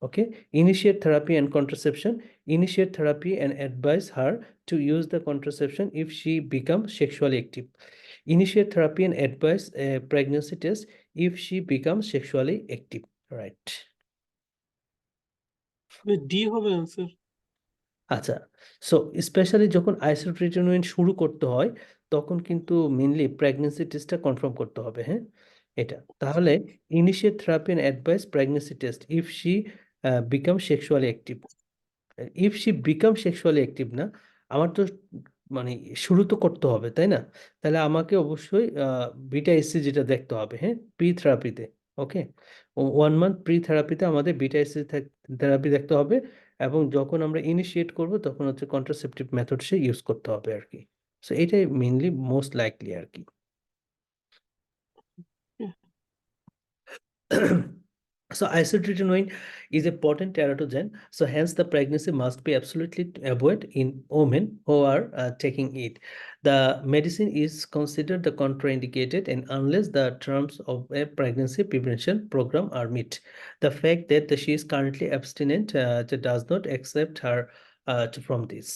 Okay, initiate therapy and contraception. Initiate therapy and advise her to use the contraception if she becomes sexually active. Initiate therapy and advise a pregnancy test if she becomes sexually active. Right. D হবে answer. আচ্ছা, so specially যখন আইসোট্রিটিনোইন শুরু করতে হয় তখন কিন্তু mainly pregnancy টেস্টটা confirm করতে হবে। হ্যাঁ, এটা তাহলে initiate therapy and advise pregnancy test if she become sexually active. If she become sexually active না, আমার তো মানে শুরু তো করতে হবে তাই না? তাহলে আমাকে অবশ্যই বিটা এসসি যেটা দেখতে হবে, হ্যাঁ, প্রি থেরাপিতে। ওকে, 1 month প্রি থেরাপিতে আমাদের বিটা এসসি থেরাপি দেখতে হবে এবং যখন আমরা ইনিশিয়েট করব তখন হচ্ছে কন্ট্রাসেপটিভ মেথড সে ইউজ করতে হবে আর কি। সো এটাই মেইনলি মোস্ট লাইকলি আর কি। So isotretinoin is a potent teratogen, so hence the pregnancy must be absolutely avoided in women who are taking it. The medicine is considered the contraindicated and unless the terms of a pregnancy prevention program are met. The fact that she is currently abstinent does not accept her from this.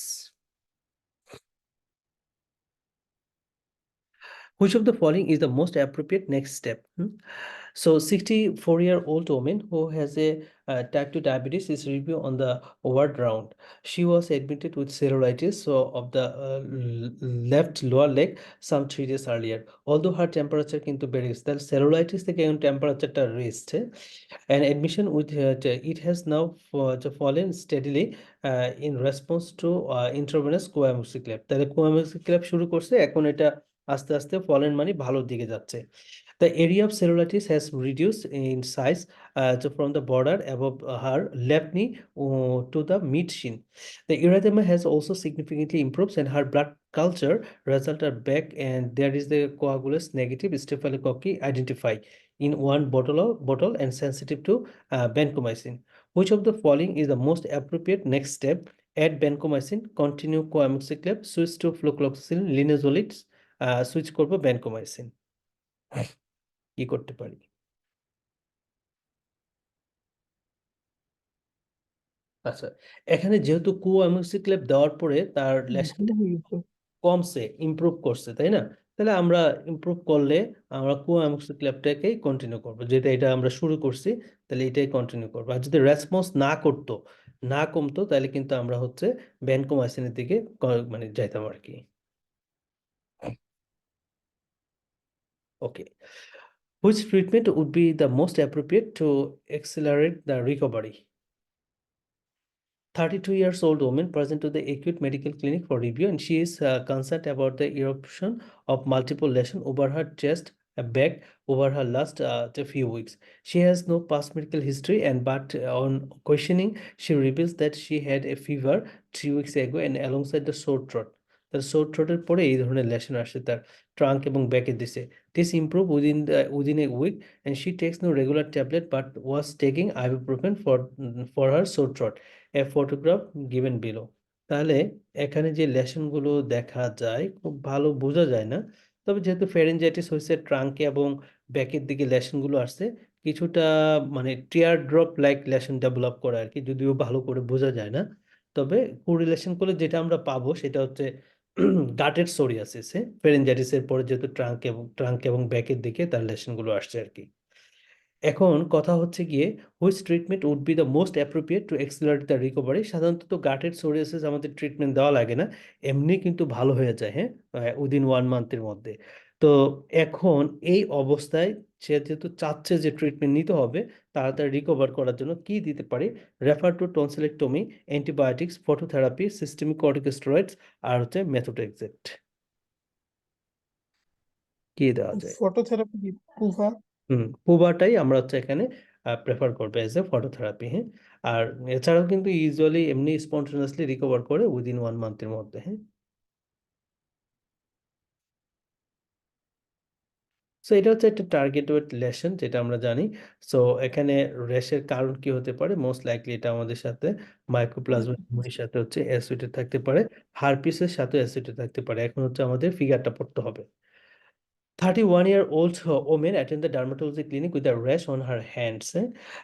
Which of the following is the most appropriate next step? So 64-year-old woman who has a type 2 diabetes is reviewed on the ward round. She was admitted with cellulitis of the left lower leg some 3 days earlier. Although her temperature কিন্তু বেড়ে গেছে, তাহলে cellulitis থেকে এখন টেম্পারেচারটা rest, and admission with it has now fallen steadily in response to intravenous coamoxiclav. তাহলে coamoxiclav শুরু করছে, এখন এটা আস্তে আস্তে ফলেন মানে ভালোর দিকে যাচ্ছে। The area of cellulitis has reduced in size from the border above her left knee to the mid shin. The erythema has also significantly improved and her blood culture results are back and there is the coagulous negative staphylococci identified in one bottle and sensitive to vancomycin. Which of the following is the most appropriate next step? Add vancomycin, continue coamoxiclav, switch to flucloxacin, linezolid, switch করব vancomycin. কি করতে পারি? আচ্ছা, এখানে যেহেতু কোঅ্যামোক্সিক্লেভ দেওয়ার পরে তার লেশন ভালো হয়ে গেছে। কমছে, ইমপ্রুভ করছে, তাই না? তাহলে আমরা ইমপ্রুভ করলে আমরা কোঅ্যামোক্সিক্লেভটাকেই কন্টিনিউ করবো, যেটা এটা আমরা শুরু করছি, তাহলে এটাই কন্টিনিউ করবো। আর যদি রেসপন্স না করতো, না কমতো, তাহলে কিন্তু আমরা হচ্ছে ভ্যানকোমাইসিনের দিকে মানে যাইতাম আর কি। Okay, which treatment would be the most appropriate to accelerate the recovery? 32 years old woman present to the acute medical clinic for review, and she is concerned about the eruption of multiple lesions over her chest, back, over her last few weeks. She has no past medical history, and but on questioning, she reveals that she had a fever 3 weeks ago and alongside the sore throat. তার সোর থ্রোটের পরে এই ধরনের lesson আসছে তার trunk এবং ব্যাকে দিছে। This improved within a week, and she takes no regular tablet but was taking ibuprofen for her sore throat. A photograph given below. তাহলে এখানে যে লেশনগুলো দেখা যায় খুব ভালো বোঝা যায় না, তবে যেহেতু ফ্যারিঞ্জাইটিস হয়েছে ট্রাঙ্কে এবং ব্যাকের দিকে লেশনগুলো আসছে, কিছুটা মানে tear drop like lesion develop করে আর কি, যদিও ভালো করে বোঝা যায় না। তবে কোরিলেশন করলে যেটা আমরা পাবো সেটা হচ্ছে গাটের সোরিয়াসিস, ফ্যারিঞ্জাইটিসের পরে যেহেতু ট্রাঙ্ক এবং ব্যাকের দিকে তার লেশনগুলো আসছে আর কি। এখন কথা হচ্ছে গিয়ে which treatment would be the most appropriate to accelerate the recovery. সাধারণত গাটের সোরিয়াসিস আমাদের ট্রিটমেন্ট দেওয়া লাগে না, এমনি কিন্তু ভালো হয়ে যায়, হ্যাঁ, উইদিন 1 মান্থের মধ্যে। তো এখন এই অবস্থায় সে যেহেতু চাচ্ছে যে ট্রিটমেন্ট নিতে হবে তাড়াতাড়ি রিকভার করার জন্য, কি দিতে পারি? Refer to tonsillectomy, antibiotics, phototherapy, systemic corticosteroids, আর হচ্ছে মেথোট্রেক্সেট। কি দেওয়া যায়? ফটোথেরাপি কি প্রুভা? পুবাটাই আমরা হচ্ছে এখানে প্রেফার করবে এজ এ ফটোথেরাপি, হ্যাঁ। আর এছাড়াও কিন্তু ইউজুয়ালি এমনি স্পন্টেনিয়াসলি রিকভার করে উইদিন 1 মান্থের মধ্যে, হ্যাঁ। সো এটা হচ্ছে একটা টার্গেটেড লেশন, যেটা আমরা জানি। সো এখানে র্যাশের কারণ কি হতে পারে? মোস্ট লাইকলি এটা আমাদের সাথে মাইকোপ্লাজমার সাথে হচ্ছে অ্যাসোসিয়েটেড থাকতে পারে, হারপিসের সাথে অ্যাসোসিয়েটেড থাকতে পারে। এখন হচ্ছে আমাদের ফিগারটা পড়তে হবে। 31-year-old woman attend the dermatology clinic with a rash on her hands,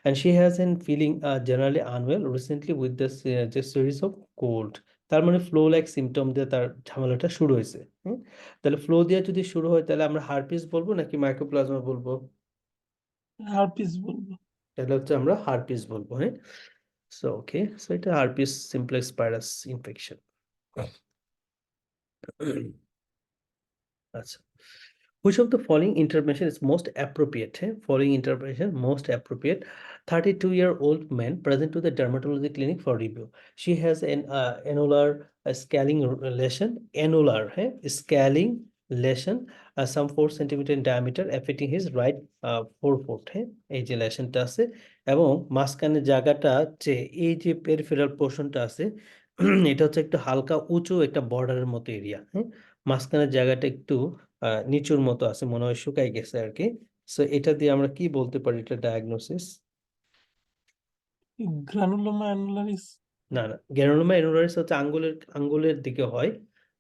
and she has been feeling generally unwell recently with this series of cold. তার মানে ফ্লো লাইক সিমটম দিয়ে তার ঝামেলাটা শুরু হয়েছে। তাহলে ফ্লো দিয়ে যদি শুরু হয় তাহলে আমরা হারপিস বলবো নাকি মাইকোপ্লাজমা বলবো? হারপিস বলবো। তাহলে হচ্ছে আমরা হারপিস বলবো, হ্যাঁ। সো ওকে, সো এটা হারপিস সিমপ্লেক্স ভাইরাস ইনফেকশন। আচ্ছা, which of the following intervention is most appropriate? Following intervention most appropriate. 32-year-old man present to the dermatology clinic for review. She has an annular scaling lesion, scaling lesion, some 4 centimeter in diameter affecting his right forefoot. এই যে লেশনটা আছে এবং মাঝখানের জায়গাটা যে এই যে peripheral পোর্শনটা আছে এটা হচ্ছে একটু হালকা উঁচু একটা বর্ডারের মতো এরিয়া, হ্যাঁ। মাঝখানের জায়গাটা একটু নিচুর মতো আছে, মনে হয় শুকাই গেছে আর কি। সো এটা দিয়ে আমরা কি বলতে পারি এটা ডায়াগনোসিস? গ্রানুলোমা অ্যানুলারিস। না না, গ্রানুলোমা অ্যানুলারিস হচ্ছে আঙ্গুলের দিকে হয়।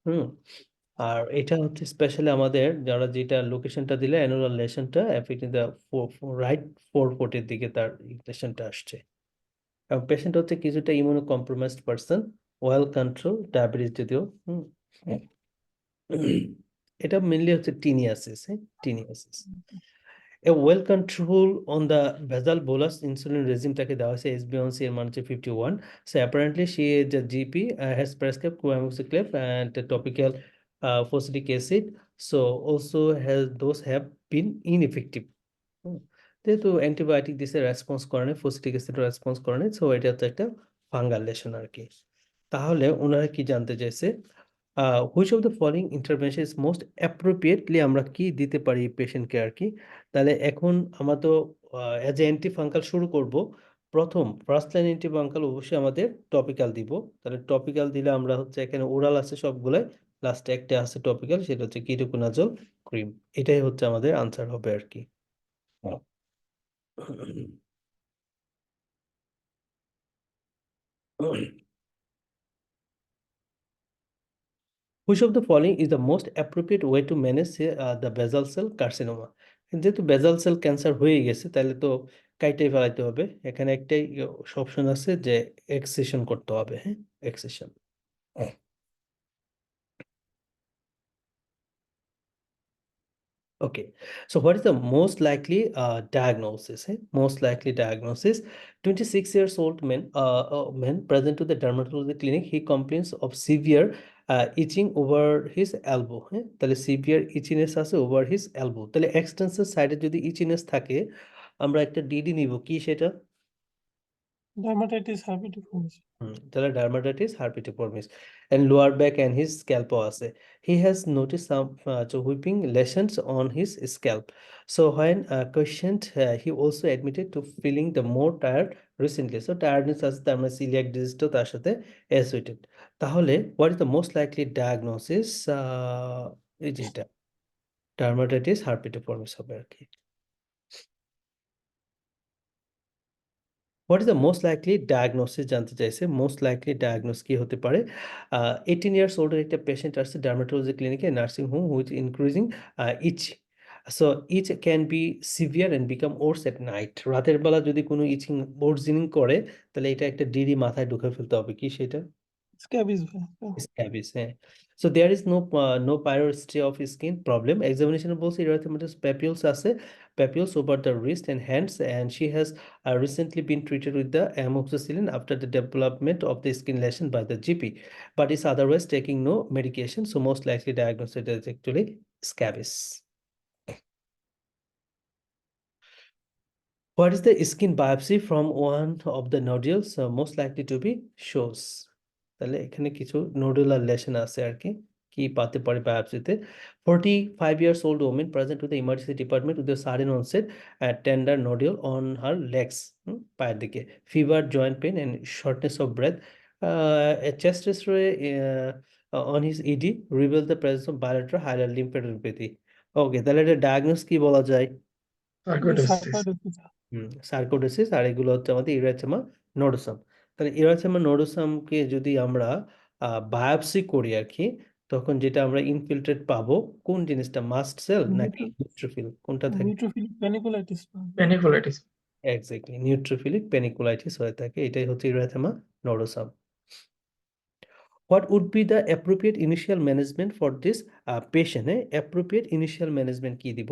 হুম আর এটা হচ্ছে স্পেশালি আমাদের যারা যেটা লোকেশনটা দিলে অ্যানুলার লেশনটা এফেক্টিং দ্য রাইট ফোর ফুটের দিকে তার লেশনটা আসছে। এবং পেশেন্ট হচ্ছে কিছুটা immuno compromised person, well control, diabetes যদিও। এটা মেনলি হচ্ছে টিনিয়াসিস, টিনিয়াসিস। A well control on the basal bolus insulin regime তাকে দেওয়া হয়েছে HbA1c এর মান হচ্ছে 51. So apparently she the GP has prescribed coamoxiclav and the topical phosphoric acid. So also has those have been ineffective. হুম, যেহেতু antibiotic দিছে response করে না, ফসফরিক অ্যাসিড রেসপন্স করে না, সো এটা হচ্ছে একটা ফাঙ্গাল লেশন আর কি। তাহলে ওনারা কি জানতে চাইছে? Which of the following intervention is most appropriately আমরা কি দিতে পারি পেশেন্টকে আর কি। তাহলে এখন আমরা তো অ্যাজ এ অ্যান্টি ফাঙ্গাল শুরু করব। প্রথম ফার্স্ট লাইন অ্যান্টি ফাঙ্গাল অবশ্যই আমাদের টপিক্যাল দিব। তাহলে টপিক্যাল দিলে আমরা হচ্ছে এখানে ওরাল আছে সবগুলাই, লাস্টে একটা আছে টপিক্যাল, সেটা হচ্ছে কিটোকোনাজল ক্রিম। এটাই হচ্ছে আমাদের আনসার হবে আর কি। Which of the following is the most appropriate way to manage the basal cell carcinoma? যেহেতু বেজাল সেল ক্যান্সার হয়ে গেছে তাহলে তো কাইটাই ফেলাইতে হবে। এখানে একটাই অপশন আছে যে এক্সিশন করতে হবে, হ্যাঁ, excision. Okay, so what is the most likely diagnosis? Most likely diagnosis: 26 years old man present to the dermatology clinic. He complains of severe itching over his elbow. হ্যাঁ, তাহলে severe itchiness আছে over his elbow। তাহলে extensor সাইডে যদি itchiness থাকে আমরা একটা DD নিব, কি সেটা? ডার্মাটাইটিস হার্পিটিফোর্মিস। তাহলে dermatitis herpetiformis, and lower back and his scalp আছে। He has noticed some whipping lesions on his scalp. So when questioned, he also admitted to feeling the more tired recently. So tiredness আছে, তার মানে celiac disease তো তার সাথে associated। তাহলে what is the most likely diagnosis? এই যে এটা dermatitis herpetiformis হবে আর কি। What is the most likely diagnosis জানতে চাইছে। মোস্ট লাইকলি ডায়াগনোস কি হতে পারে? 18 ইয়ার্স ওল্ডের একটা পেশেন্ট আসছে ডার্মাটোলজি ক্লিনিকে, nursing home, with increasing itch. So itch can be severe and become worse at night. রাতের বেলা যদি কোনো ইচিং ওর্সিং করে তাহলে এটা একটা ডিডি মাথায় ঢুকে ফেলতে হবে, কি সেটা? স্ক্যাবিস ভাই। Scabies, so there is no pyrostry of skin problem. Examination বলছে erythematous papules আছে, papules over the wrist and hands, and she has recently been treated with the amoxicillin after the development of the skin lesion by the GP, but is otherwise taking no medication. So most likely diagnosed is actually scabies. What is the skin biopsy from one of the nodules most likely to be shows? তাহলে এখানে কিছু nodular lesson আছে আর কি, কি পাতে পারে বায়োপসিতে। 45 years old woman present to the emergency department with a sudden onset tender nodule on her legs, পায়ের দিকে, fever, joint pain and shortness of breath. A chest X-ray on his ED revealed the presence of bilateral hilar lymphadenopathy. ওকে, তাহলে এটা diagnose কি বলা যায়? Sarcoidosis. সার্কোডোসিস, আর এগুলো হচ্ছে আমাদের ইউরেথেমা নোডোসাম। তাহলে ইউরেথেমা নোডোসামকে যদি আমরা বায়োপসি করি আর কি, তখন যেটা আমরা ইনফিল্ট্রেট পাবো কোন জিনিসটা, মাস্ট সেল নাকি নিউট্রোফিল, কোনটা থাকবে? নিউট্রোফিলিক প্যানিকুলাইটিস। প্যানিকুলাইটিস। এক্স্যাক্টলি, নিউট্রোফিলিক পেনিকুলাইটিস হয়ে থাকে, এটাই হচ্ছে ইউরেথেমা nodosum. What would be the appropriate initial management for this patient? Appropriate initial management কি দিব?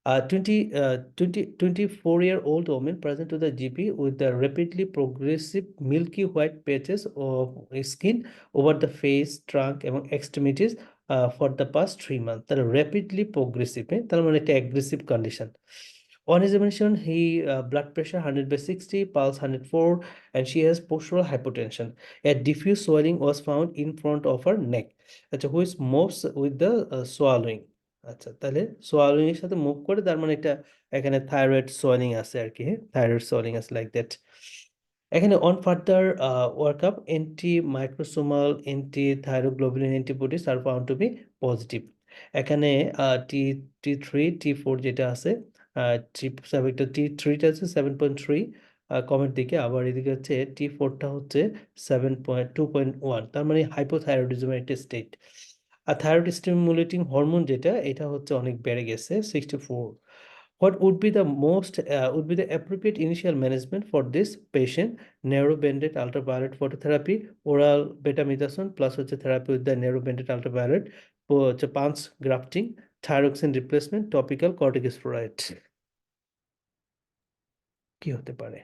24-year-old woman present to the GP with the rapidly progressive milky white patches of skin over the face, trunk এবং extremities for the past 3 months. তাহলে rapidly progressive, তার মানে একটা aggressive condition. On examination, he blood pressure 100/60, pulse 104, and she has postural hypotension. A diffuse swelling was found in front of her neck, which moves with the swallowing. আচ্ছা, তাহলে swallowing এর সাথে move করে, তার মানে এটা এখানে থাইরয়েড সোয়ালিং আছে আর কি, হ্যাঁ, থাইরয়েড সোয়ালিং আছে লাইক দ্যাট। এখানে on further workup anti microsomal anti thyroglobulin antibodies are found to be positive. এখানে টি T4 যেটা আছে, T3টা আছে 7.3 কমের দিকে, আবার এদিকে হচ্ছে T4টা হচ্ছে 7.2.1, তার মানে হাইপোথাইরয়েডিজমের একটা স্টেট। আর থাইরয়েড স্টিমুলেটিং হরমোন যেটা, এটা হচ্ছে অনেক বেড়ে গেছে 64। What would be the appropriate initial management for this patient? Narrow banded ultraviolet phototherapy, oral betamethasone plus হচ্ছে therapy with the narrow banded ultraviolet, হচ্ছে pulse grafting, thyroxine replacement, topical corticosteroid। কি হতে পারে?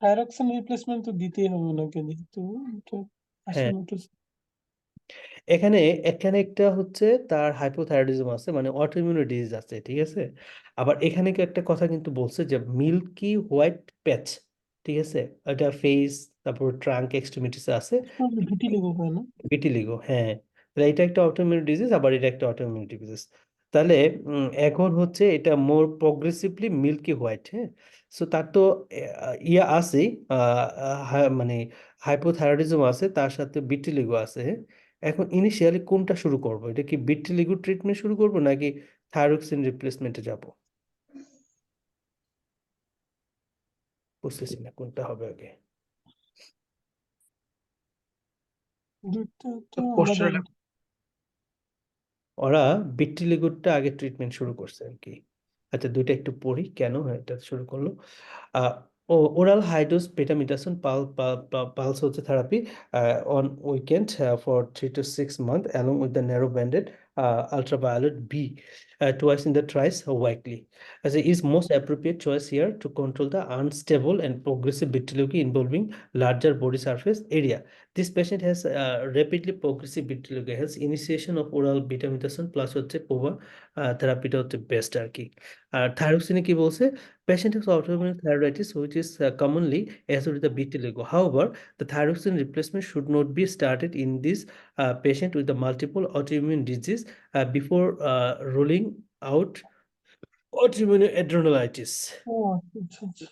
থাইরক্সিন রিপ্লেসমেন্ট তো দিতেই হবে ওনাকে, যেহেতু হ্যাঁ, হাসিমোটোস। এখানে এখানে একটা হচ্ছে তার হাইপোথাইরয়েডিজম আছে, মানে অটোইমিউন ডিজিজ আছে, ঠিক আছে। আবার এখানে কি একটা কথা কিন্তু বলছে যে মিল্কি হোয়াইট প্যাচ, ঠিক আছে, এটা ফেস, তারপর ট্রাঙ্ক, এক্সট্রিমিটিস আছে, ভিটিলিগো হয় না? ভিটিলিগো, হ্যাঁ। তাহলে এটা একটা অটোইমিউন ডিজিজ, আবার এটা একটা অটোইমিউন ডিজিজ। তাহলে এখন হচ্ছে এটা মোর প্রগ্রেসিভলি মিল্কি হোয়াইট, হ্যাঁ। সো তার তো ইয়া আছে, মানে হাইপোথাইরয়েডিজম আছে, তার সাথে ভিটিলিগো আছে, হ্যাঁ। এখন ইনিশিয়ালি কোনটা শুরু করব? এটা কি ভিটিলিগো ট্রিটমেন্ট শুরু করব নাকি থাইরক্সিন রিপ্লেসমেন্টে যাব? বুঝতেছি না কোনটা হবে আগে। দুইটা তো আলাদা পোস্টারে আলাদা। ওরা বিট্রিলিগুডটা আগে ট্রিটমেন্ট শুরু করছে আর কি। আচ্ছা, দুইটা একটু পড়ি কেন এটা শুরু করলো। ওরাল হাইড্রোস বেটামিটাসন পালস হচ্ছে therapy on weekend for 3 to 6 months along with the narrow banded ultraviolet B twice in the thrice weekly as it is most appropriate choice here to control the unstable and progressive vitiligo involving larger body surface area. This patient has rapidly progressive vitiligo, hence initiation of oral betamethasone plus হচ্ছে Pova থেরাপিটা হচ্ছে best আর কি। আর থাইরক্সিনে কি বলছে, patient has autoimmune thyroiditis which is commonly associated with the vitiligo. However, the thyroxine replacement should not be started in this patient with the multiple autoimmune disease before ruling out autoimmune adrenalitis. ও আচ্ছা আচ্ছা।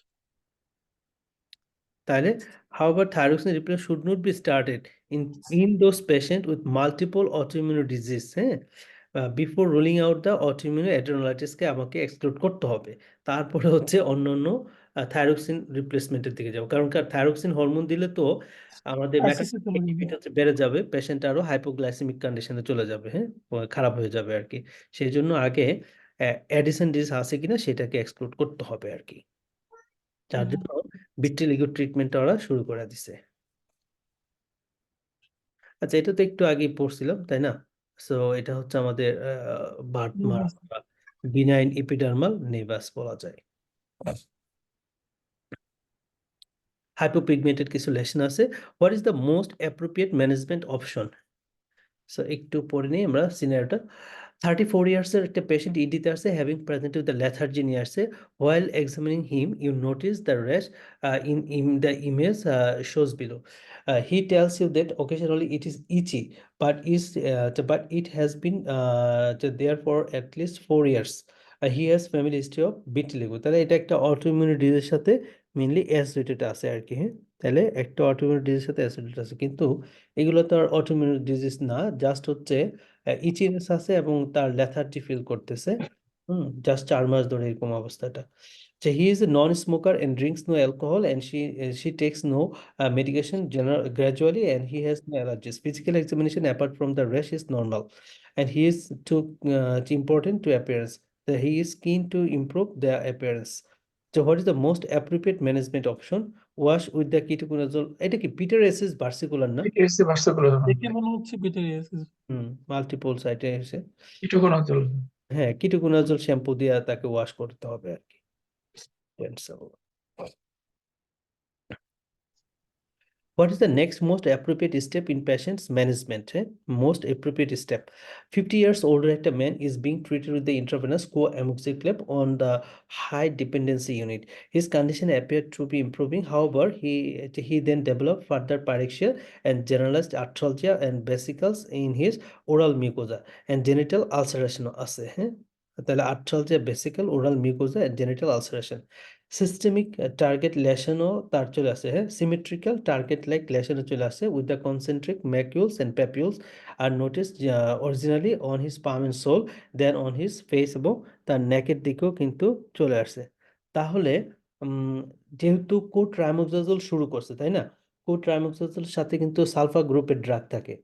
তাহলে however thyroxine replacement should not be started in those patients with multiple autoimmune disease, হ্যাঁ, before ruling out the autoimmune adrenalitis কে আমাকে exclude করতে হবে। তারপরে হচ্ছে অন্যান্য থাইরক্সিন রিপ্লেসমেন্টের দিকে যাবো, কারণ থাইরক্সিন হরমোন দিলে তো আমাদের অ্যাক্সেসে চলে যাবে। মেটাবলিক হচ্ছে বেড়ে যাবে, পেশেন্ট আরো হাইপোগ্লাইসেমিক কন্ডিশনে চলে যাবে, হ্যাঁ, খারাপ হয়ে যাবে আর কি। সেই জন্য আগে অ্যাডিশন ডিজিজ আছে কিনা সেটাকে এক্সক্লুড করতে হবে আর কি, যার জন্য ভিট্রিলিগো ট্রিটমেন্টটা ওরা শুরু করে দিছে। আচ্ছা, এটা তো একটু আগেই পড়ছিলাম তাই না? সো এটা হচ্ছে আমাদের বার্থ মার্ক বা বিনাইন এপিডার্মাল নেভাস বলা যায়। হাইপোপিগমেন্টেড কিছু লেশন আছে। What is the most appropriate management option? So একটু পরে নিই আমরা সিনারিওটা। 34 ইয়ার্সের একটা পেশেন্ট ইডিতে আসছে, হ্যাভিং প্রেজেন্টেড দ্য লেথার্জি নিয়ে আসছে। While examining him you notice the rash in the image shows below. He tells you that occasionally it is itchy, but it has been there for at least 4 years. He has family history of vitiligo. তাহলে এটা একটা autoimmune ডিজিজের সাথে mainly associated আছে আর কি, হ্যাঁ। তাহলে একটা অটোইমিউন ডিজিজের সাথে অ্যাসোসিয়েটেড আছে, কিন্তু এগুলো তো আর অটোইমিউন ডিজিজ না, জাস্ট হচ্ছে ইচিনেস আছে এবং তার লেথার্জি ফিল করতেছে, জাস্ট 4 মাস ধরে এরকম অবস্থাটা। So he is a non-smoker and drinks no alcohol, and she takes no medication gradually, and he has no allergies. Physical examination apart from the rash is normal, and he is too important to appearance. That he is keen to improve their appearance. So what is the most appropriate management option? Wash with the ketoconazole. এটা কি pityriasis versicolor না? এটা এসে versicolor দেখে মনে হচ্ছে বিটারিয়াসিস। Multiple সাইটে এসে, ইটোকোনাজল। হ্যাঁ, কিটোকোনাজল শ্যাম্পু দিয়ে তাকে ওয়াশ করতে হবে আর কি। What is the next most appropriate step in patient's management? Most appropriate step. 50 years older একটা man is being treated with the intravenous co-amoxicillin on the high dependency unit. His condition appeared to be improving. However, he then developed further pyrexia and generalized arthralgia and vesicles in his oral mucosa and genital ulceration আছে, হ্যাঁ। তাহলে arthralgia, vesicle, oral mucosa and genital ulceration. Systemic target লেশনও তার চলে আসে, হ্যাঁ। Symmetrical target like লেশনও চলে আসে with the concentric macules and papules are notice originally on his palm and sole, then on his face, এবং তার নেকের দিকেও কিন্তু চলে আসছে। তাহলে যেহেতু কোট্রাইমোক্সাজোল শুরু করছে তাই না, কোট্রাইমোক্সাজোলের সাথে কিন্তু সালফা গ্রুপের ড্রাগ থাকে,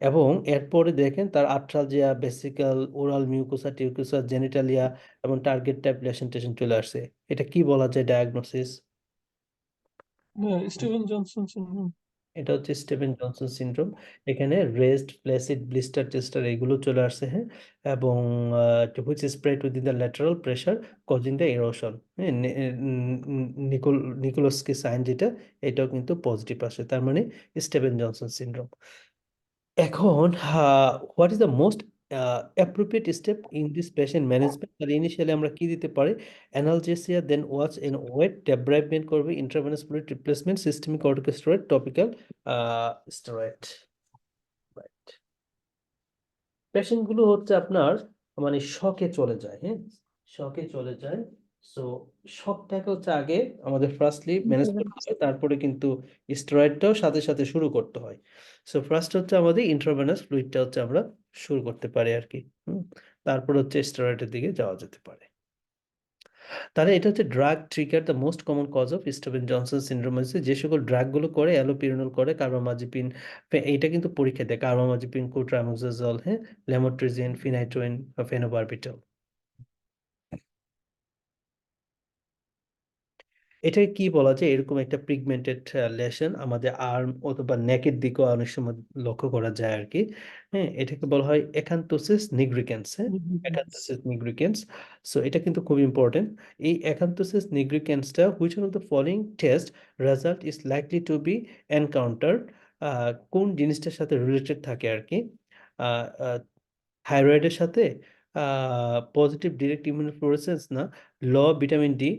এবং এরপরে দেখেন তার আর্থ্রালজিয়া, ভেসিকল, ওরাল মিউকোসা, টিউকোসা, জেনিটালিয়া এবং টার্গেট টাইপ লেশন টেশন চলে আসছে। এটা কি বলা যায় ডায়াগনোসিস? Steven Johnson syndrome. এটা হচ্ছে স্টিভেন জনসন সিনড্রোম। এখানে রেস্ট, ফ্ল্যাসিড, ব্লিস্টার টেস্টার এগুলো চলে আসছে, হ্যাঁ। এবং which spread within the lateral pressure causing the erosion, হ্যাঁ। নিকোলস্কি সাইন যেটা, এটাও কিন্তু পজিটিভ আসে, তার মানে স্টিভেন জনসন সিনড্রোম। এখন what is the most appropriate step in this patient management? তাহলে ইনিশিয়ালি আমরা কি দিতে পারি? Analgesia, then watch and wait, debridement করবে, intravenous fluid replacement, systemic corticosteroid, topical steroid. Right. পেশেন্টগুলো হচ্ছে আপনার মানে শকে চলে যায়, হ্যাঁ, শকে চলে যায়। সো শকটাকে হচ্ছে আগে আমাদের ফার্স্টলি ম্যানেজ করতে হয়, তারপরে কিন্তু স্টেরয়েডটাও সাথে সাথে শুরু করতে হয়। সো ফার্স্ট হচ্ছে আমাদের ইন্ট্রাভেনাস ফ্লুইডটা হচ্ছে আমরা শুরু করতে পারি আর কি, তারপর হচ্ছে স্টেরয়েডের দিকে যাওয়া যেতে পারে। তাহলে এটা হচ্ছে drug trigger the most common cause of Steven Johnson syndrome হচ্ছে যে সকল ড্রাগগুলো করে অ্যালোপিরানল করে কার্বামাজিপিন, এইটা কিন্তু পরীক্ষা দেয় কার্বামাজিপিন, কোট্রামোক্সাজল, হ্যাঁ, ল্যামোট্রিজিন, ফিনাইট্রোইন, ফেনোবারবিটল। এটাকে কি বলা যায়, এরকম একটা পিগমেন্টেড লেশন আমাদের আর্ম অথবা নেকের দিকেও অনেক সময় লক্ষ্য করা যায় আর কি। হ্যাঁ, এটাকে বলা হয় একান্তোসিস নিগ্রিকেন্স। হ্যাঁ, একান্তোসিস নিগ্রিকেন্স। সো এটা কিন্তু খুব ইম্পর্টেন্ট। এই একান্তোসিস নিগ্রিকেন্সটা which of the following test result is likely to be encountered, কোন জিনিসটার সাথে রিলেটেড থাকে আর কি, থাইরয়েডের সাথে, পজিটিভ ডিরেক্ট ইমিউনোফ্লুরেসেন্স না, low vitamin D,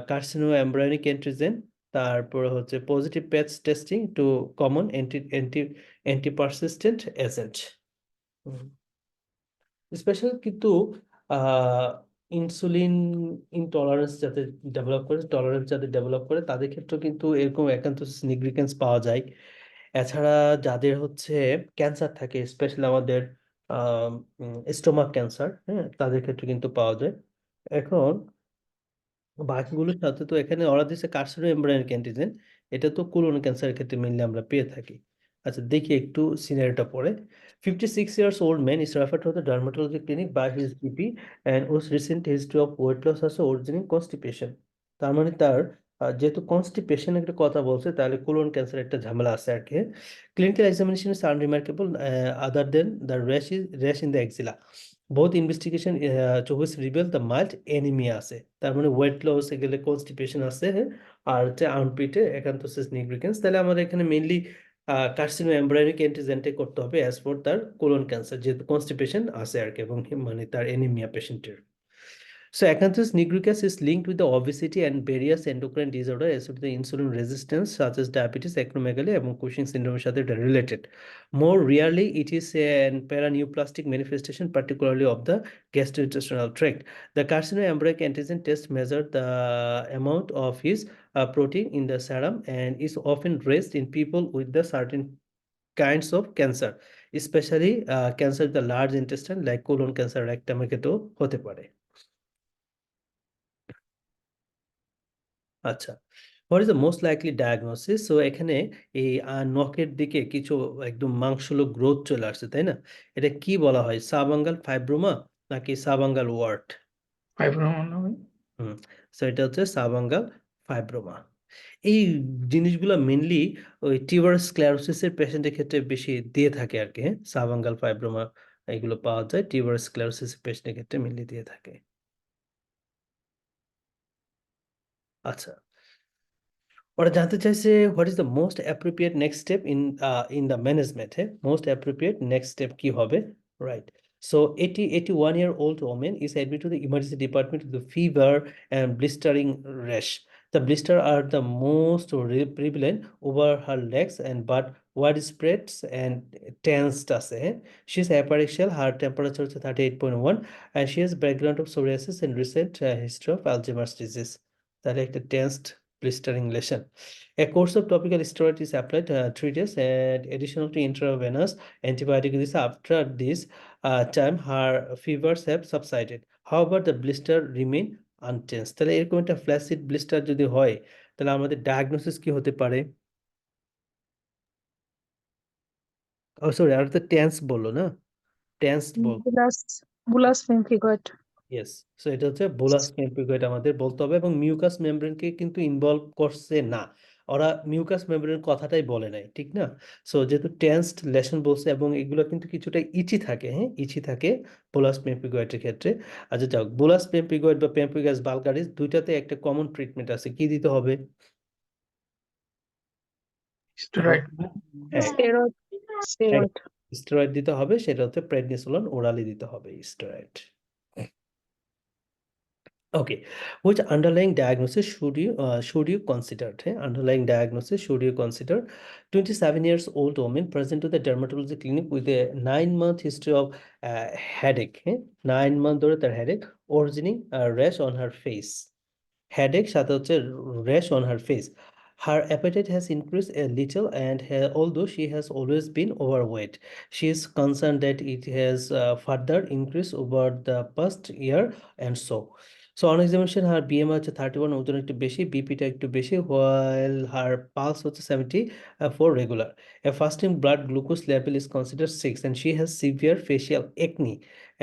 carcino embryonic antigen, তারপর হচ্ছে positive patch testing to common anti anti anti persistent agent. Special কিন্তু ইনসুলিন ইনটলারেন্স যাতে ডেভেলপ করে, টলারেন্স যাতে ডেভেলপ করে তাদের ক্ষেত্রেও কিন্তু এরকম একান্তোসিস নিগ্রিকেন্স পাওয়া যায়। এছাড়া যাদের হচ্ছে ক্যান্সার থাকে, স্পেশালি আমাদের স্টোমাক ক্যান্সার, হ্যাঁ, তাদের ক্ষেত্রে কিন্তু পাওয়া যায়। এখন বাকিগুলোর সাথে তো এখানে ওরা দিচ্ছে কার্সিনো এমব্রায়োনিক অ্যান্টিজেন, এটা তো কোলন ক্যান্সারের ক্ষেত্রে মেনলি আমরা পেয়ে থাকি। আচ্ছা, দেখি একটু সিনারিটা পরে। 56 years old man is referred to the dermatology clinic by his GP and whose recent history of weight loss আছে originating constipation। তার মানে তার যেহেতু কনস্টিপেশন একটা কথা বলছে, তাহলে কোলন ক্যান্সার একটা ঝামেলা আছে আর কি। Clinical examination is unremarkable other than the rash in the axilla. Both investigation চৌবিশ রিভেল দ্য মাইল্ড এনিমিয়া আছে, তার মানে ওয়েট লস গেলে কনস্টিপেশন আছে, হ্যাঁ, আর হচ্ছে আর্মপিটে একান্তোসিস নিগ্রিকেন্স। তাহলে আমাদের এখানে মেইনলি কার্সিনো এমব্রায়োনিক অ্যান্টিজেনটে করতে হবে অ্যাজ ফর তার কোলন ক্যান্সার, যেহেতু কনস্টিপেশন আছে আর কি, এবং মানে তার এনিমিয়া পেশেন্টের। So acanthasis nigricans is linked with the obesity and various endocrine disorder associated with the insulin resistance such as diabetes, acromegaly এবং Cushing syndrome সাথে এটা related. More rarely, it is a paraneoplastic manifestation, particularly of the gastrointestinal tract. The carcinoembryonic antigen test measure the amount of his protein in the serum and is often raised in people with the certain kinds of cancer, especially cancer of the large intestine like colon cancer, rectum ক্ষেত্রেও হতে পারে। আচ্ছা, what is the most likely diagnosis? So এখানে এই নখের দিকে কিছু একদম মাংসল গ্রোথ চলে আসছে, তাই না? এটা কি বলা হয়, সাবাঙ্গাল ফাইব্রোমা নাকি সাবাঙ্গাল ওয়ার্ট? ফাইব্রোমা মনে হয়। হুম, সো এটা হচ্ছে সাবাঙ্গাল ফাইব্রোমা। এই জিনিসগুলো মেনলি ওই টিউবারাস স্ক্লেরোসিসের পেশেন্টের ক্ষেত্রে বেশি দিয়ে থাকে আর কি। হ্যাঁ, সাবাঙ্গাল ফাইব্রোমা এগুলো পাওয়া যায় টিউবারাস স্ক্লেরোসিসের পেশেন্টের ক্ষেত্রে মেনলি দিয়ে থাকে। আচ্ছা, ওরা জানতে চাইছে what is the most appropriate next step in the management. হ্যাঁ, মোস্ট অ্যাপ্রোপ্রিয়েট নেক্সট স্টেপ কি হবে, right? So 81-year-old woman is admitted to the emergency department with a fever and blistering rash. The blister are the most prevalent over her legs and but widespread and tensed আছে, হ্যাঁ? She is aparixial, her temperature হচ্ছে 38.1 and she has background of psoriasis and recent history of Alzheimer's disease. তাহলে একটা tensed blistering lesion. A course of topical steroid is applied 3 days and additional to intravenous antibiotic is after this time her fevers have subsided. However, the blister remain unchanged. তাহলে এরকম একটা flaccid blister যদি হয়, তাহলে আমাদের diagnosis কি হতে পারে? ও সরি, আর তো টেন্স বললো না, টেন্সড বল। Bullous bullous pemphigoid. Yes, so এটা হচ্ছে বোলাস পেম্পিগয়েড আমাদের বলতে হবে, এবং মিউকাস মেমব্রেনকে কিন্তু ইনভলভ করছে না, ওরা মিউকাস মেমব্রেন কথাটাই বলে নাই, ঠিক না? সো যেহেতু টেন্সড লেশন বলছে এবং এগুলো কিন্তু কিছুটা ইচি থাকে, হ্যাঁ, ইচি থাকে বোলাস পেম্পিগয়েডের ক্ষেত্রে। আচ্ছা যাও, বোলাস পেম্পিগয়েড বা পেম্পিগাস ভালগারিস দুইটাতে একটা কমন ট্রিটমেন্ট আছে, কি দিতে হবে? স্টেরয়েড। হ্যাঁ, স্টেরয়েড স্টেরয়েড স্টেরয়েড দিতে হবে, সেটা হচ্ছে প্রেডনিসোলন ওরালি দিতে হবে steroid. Okay, which underlying diagnosis should you consider? Okay? Underlying diagnosis should you consider? 27 years old woman present to the dermatology clinic with a 9-month history of headache. 9 month ধরে তার headache, originating rash on her face. Headache সাথে হচ্ছে rash on her face. Her appetite has increased a little and although she has always been overweight, she is concerned that it has further increased over the past year and so. So on examination, her BMI হচ্ছে 31, ওজন একটু বেশি, বিপিটা একটু বেশি, while her pulse হচ্ছে 74 regular. A fasting blood glucose level is considered 6 and she has severe facial acne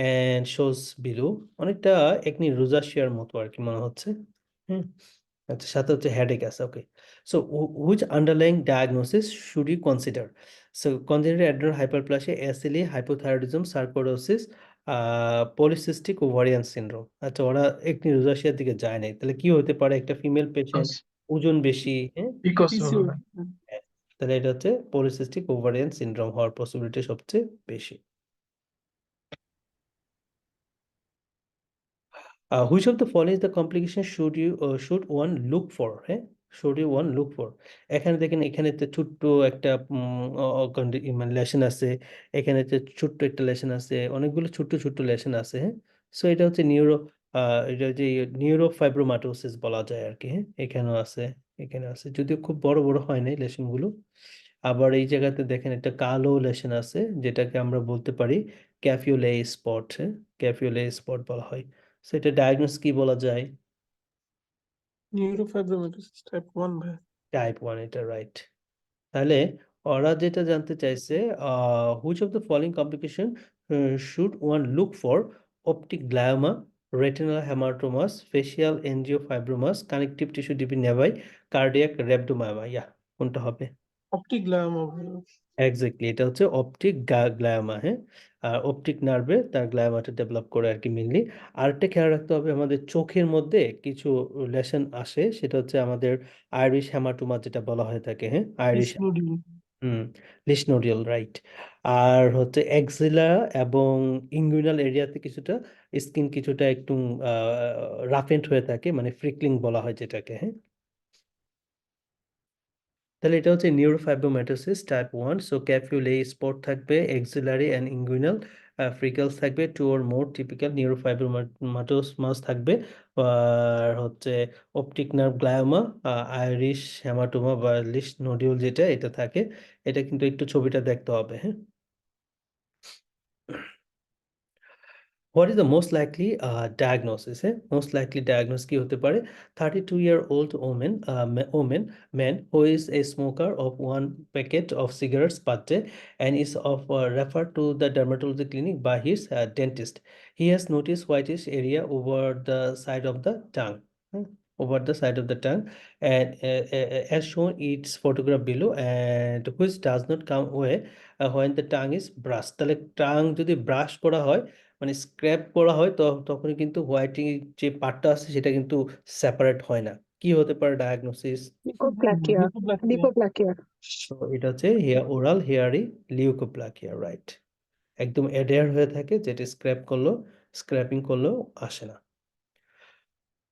and shows below. অনেকটা acne rosacea মতো আর কি মনে হচ্ছে। হুম, আচ্ছা, সাথে হচ্ছে হেডেক আছে। Okay, so which underlying diagnosis should you consider? So congenital adrenal hyperplasia, SLE, hypothyroidism, sarcoidosis, polycystic ovarian syndrome. আচ্ছা, ওরা একটি রোজাশিয়ার দিকে যায় নাই, তাহলে কি হতে পারে? একটা ফিমেল পেশেন্ট, Because ওজন বেশি, হ্যাঁ, হলো পিসিওডি। না। হ্যাঁ, তাহলে এটা হচ্ছে পলিসিস্টিক ওভারিয়ান সিনড্রোম হওয়ার পসিবিলিটি সবচেয়ে বেশি। Which of the following is the complication should one look for? হ্যাঁ, should you one look for? এখানে দেখেন, এখানে তো ছোট্ট একটা মানে লেশন আছে, এখানে তো ছোট্ট একটা লেশন আছে, অনেকগুলো ছোট্ট ছোট্ট লেশন আছে। হ্যাঁ, সো এটা হচ্ছে এটা যে নিউরোফাইব্রোমাটোসিস বলা যায় আর কি। হ্যাঁ, এখানেও আছে, এখানে আছে, যদিও খুব বড় বড় হয় নাই লেশনগুলো। আবার এই জায়গাতে দেখেন একটা কালো লেশন আছে, যেটাকে আমরা বলতে পারি ক্যাফিওলে স্পট। হ্যাঁ, ক্যাফিওলে স্পট বলা হয়। সেটা ডায়াগনোস কি বলা যায়? নিউরোফাইব্রোমাটোসিস টাইপ 1 ভাই। টাইপ 1, এটা রাইট। তাহলে ওরা যেটা জানতে চাইছে, which of the following complication should one look for? Optic glioma, retinal haematomas, facial angiofibromas, connective tissue ডিপি নেভাই, কার্ডিয়াক রেবডোমায়োমা। ইয়া, কোনটা হবে? অপটিক গ্লায়ামা ভাই। এক্স্যাক্টলি, এটা হচ্ছে অপটিক গ্লায়োমা। হ্যাঁ, আর অপটিক নার্ভে তার গ্লায়োমাটা ডেভেলপ করে আর কি মেনলি। আরেকটা খেয়াল রাখতে হবে, আমাদের চোখের মধ্যে কিছু লেশন আসে, সেটা হচ্ছে আমাদের আইরিশ হেমাটোমা যেটা বলা হয়ে থাকে। হ্যাঁ, আইরিশ, পিসিওডি। হুম, লিশনোডিয়াল, রাইট। আর হচ্ছে এক্সিলা এবং ইঙ্গুইনাল এরিয়াতে কিছুটা স্কিন কিছুটা একটু রাফেন্ড হয়ে থাকে, মানে ফ্রিকলিং বলা হয় যেটাকে। হ্যাঁ, তাহলে এটা হচ্ছে নিউরোফাইব্রোমাটোসিস টাইপ 1। সো ক্যাফিউলে স্পট থাকবে, এক্সিলারি অ্যান্ড ইঙ্গুইনাল ফ্রিকলস থাকবে, 2 or more টিপিক্যাল নিউরোফাইব্রোমাটোস থাকবে, আর হচ্ছে অপটিক নার্ভ গ্লায়োমা, আইরিশ হেমাটোমা বা লিশ নোডিউল যেটা, এটা থাকে। এটা কিন্তু একটু ছবিটা দেখতে হবে। হ্যাঁ, what is the most likely diagnosis? হ্যাঁ, মোস্ট লাইকলি ডায়াগনোস কি হতে পারে? 32-year-old women man who is a smoker of 1 packet of cigarettes per day and is referred to the dermatology clinic by his dentist. He has noticed whitish area over the side of the tongue. Over the side of the tongue, and as shown its photograph below, and which does not come away when the tongue is brushed. তাহলে tongue যদি brush করা হয়, মানে scrap করা হয়, তো তখনই কিন্তু হোয়াইটিং যে পার্টটা আছে সেটা কিন্তু সেপারেট হয় না। কি হতে পারে ডায়াগনোসিস? লিউকোপ্লাকিয়া। লিউকোপ্লাকিয়া। লিউকোপ্লাকিয়া। তো এটা হচ্ছে ওরাল হেয়ারি লিউকোপ্লাকিয়া, রাইট। একদম অ্যাডায়ার হয়ে থাকে, যেটা স্ক্র্যাপিং করলেও আসে না।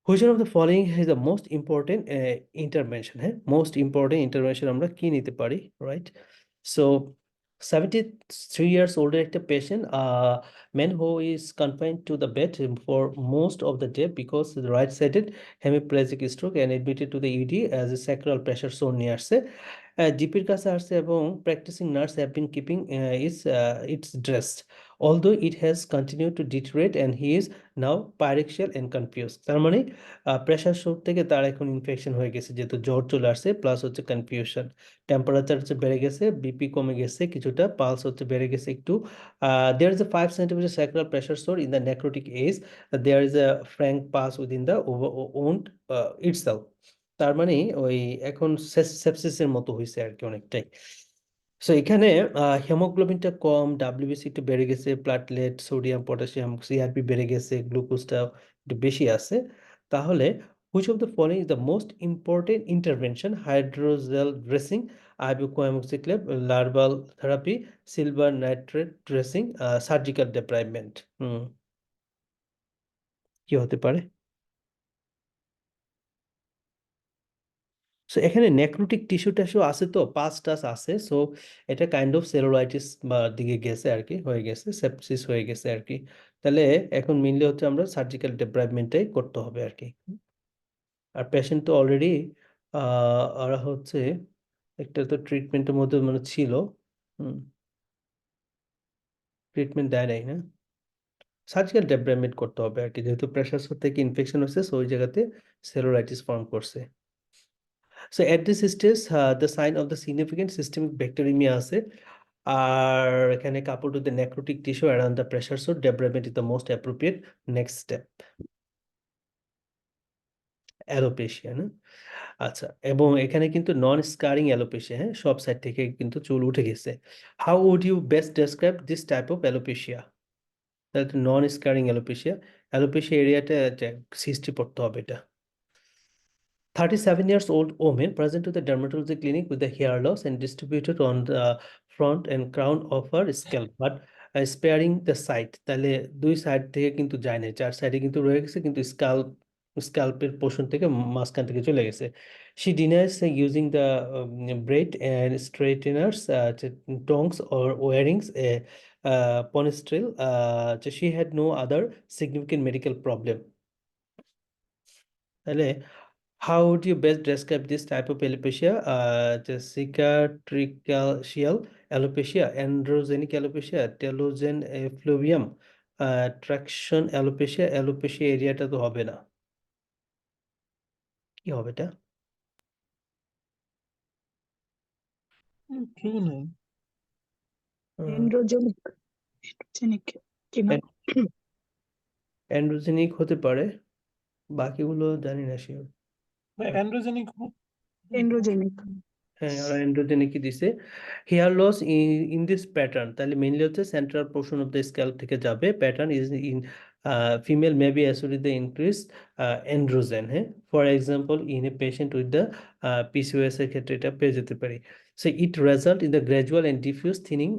Which one of the following is the most important intervention? হ্যাঁ, মোস্ট ইম্পর্টেন্ট ইন্টারভেনশন আমরা কি নিতে পারি, রাইট? সো 73 years old একটা patient, man who is confined to the bed for most of the day because the right sided hemiplegic stroke and admitted to the ED as a sacral pressure sore নিয়ে আসছে। জিপির কাছে আসছে এবং practising nurse have been keeping its dressed, although it has continued to deteriorate and he is now pyrexia and confused. তার মানে pressure শক থেকে তার এখন ইনফেকশন হয়ে গেছে, যেহেতু জ্বর চলে আসছে, প্লাস হচ্ছে কনফিউশন, টেম্পারেচার হচ্ছে বেড়ে গেছে, বিপি কমে গেছে কিছুটা, পালস হচ্ছে বেড়ে গেছে একটু। There is a 5 centimeter sacral pressure sore in the necrotic age. There is a frank pus within the wound itself. তার মানে ওই এখন সেপসিসের মতো হয়েছে আর কি অনেকটাই। সো এখানে হিমোগ্লোবিনটা কম, ডাব্লিউবিসি একটু বেড়ে গেছে, প্লাটলেট, সোডিয়াম, পটাশিয়াম, সিআরপি বেড়ে গেছে, গ্লুকোজটা একটু বেশি আছে। তাহলে which of the following is the most important intervention? Hydrogel dressing, IV coamoxiclav, larval therapy, silver nitrate dressing, surgical debridement. কি হতে পারে? সো এখানে নেক্রোটিক টিস্যু টাস্যু আছে, তো পাস টাস আছে, সো এটা কাইন্ড অফ সেলুলাইটিস বা দিকে গেছে আর কি, হয়ে গেছে, সেপসিস হয়ে গেছে আর কি। তাহলে এখন মেনলি হচ্ছে আমরা সার্জিক্যাল ডেপ্রাইভমেন্টটাই করতে হবে আর কি। আর পেশেন্ট তো অলরেডি ওরা হচ্ছে একটা তো ট্রিটমেন্টের মধ্যে মানে ছিল, ট্রিটমেন্ট দেয় নাই না। সার্জিক্যাল ডেব্রাইমেন্ট করতে হবে আর কি, যেহেতু প্রেশার সোর থেকে ইনফেকশন হচ্ছে, সো ওই জায়গাতে সেলুলাইটিস ফর্ম করছে। So at this stage the sign of the significant systemic bacteraemia আছে। আর এখানে কাপড় with the necrotic tissue around the pressure sore, debridement is the most appropriate next step. Alopecia না? আচ্ছা, এবং এখানে কিন্তু নন স্কারিং অ্যালোপেশিয়া, হ্যাঁ, সব সাইড থেকে কিন্তু চুল উঠে গেছে। How would you best describe this type of alopecia? তাহলে নন স্কারিং অ্যালোপেশিয়া, অ্যালোপেশিয়া এরিয়াটা সিস্টি পড়তে হবে এটা। 37 years old woman present to the dermatology clinic with the hair loss and distributed on the front and crown of her scalp, but sparing the side। তাহলে দুই side থেকে কিন্তু যায় না, চার সাইডে কিন্তু রয়ে গেছে, কিন্তু স্কাল্পের পোর্শন থেকে মাঝখান থেকে চলে গেছে। She denies using the braid and straighteners, tongs or wearings a ponytail. She had no other significant medical problem। তাহলে how would you best describe this type of alopecia? The cicatricial alopecia, androgenic alopecia, telogen effluvium, traction alopecia, alopecia এরিয়াটা তো হবে না, কি হবে এটা? Clue নাই। এন্ড্রোজেনিক এন্ড্রোজেনিক কিনা অ্যান্ড্রোজেনিক হতে পারে, বাকিগুলো জানি না শিওর। অ্যান্ড্রোজেনিক এন্ড্রোজেনিক হ্যাঁ, ওরা অ্যান্ড্রোজেনিকই দিছে। Hair loss in this pattern, তাহলে মেইনলি হচ্ছে central portion of the scalp থেকে যাবে। Pattern is in female may be associated the increase androgen, হ্যাঁ, for example in a patient with the PCOS এর ক্ষেত্রে এটা পেয়ে যেতে পারি। So it result in the gradual and diffuse thinning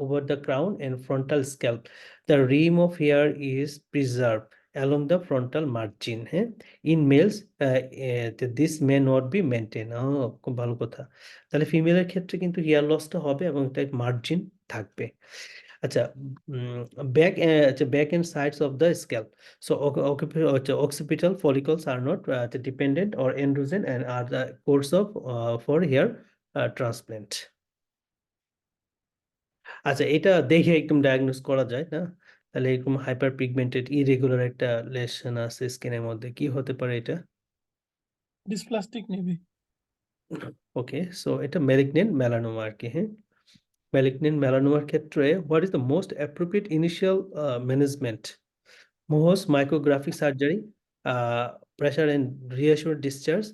over the crown and frontal scalp. The rim of hair is preserve along the frontal margin, হ্যাঁ। In males this may not be maintain. খুব ভালো কথা। তাহলে ফিমেলের ক্ষেত্রে কিন্তু hair লসটা হবে এবং তাই মার্জিন থাকবে। আচ্ছা, ব্যাক, আচ্ছা, back end sides of the scalp. So occipital follicles are not dependent or androgen and are the course of for hair transplant। আচ্ছা, এটা দেখে একদম ডায়াগনোস করা যায় না? তাহলে এরকম হাইপার পিগমেন্টেড ইরেগুলার একটা লেশন আছে স্কিনের মধ্যে, কি হতে পারে এটা? Dysplastic naevi. ওকে, সো এটা ম্যালিগন্যান্ট মেলানোমা আর কি, হ্যাঁ। ম্যালিগন্যান্ট মেলানোমার ক্ষেত্রে what is the most appropriate initial management? Mohs micrographic surgery, pressure and reassured discharge,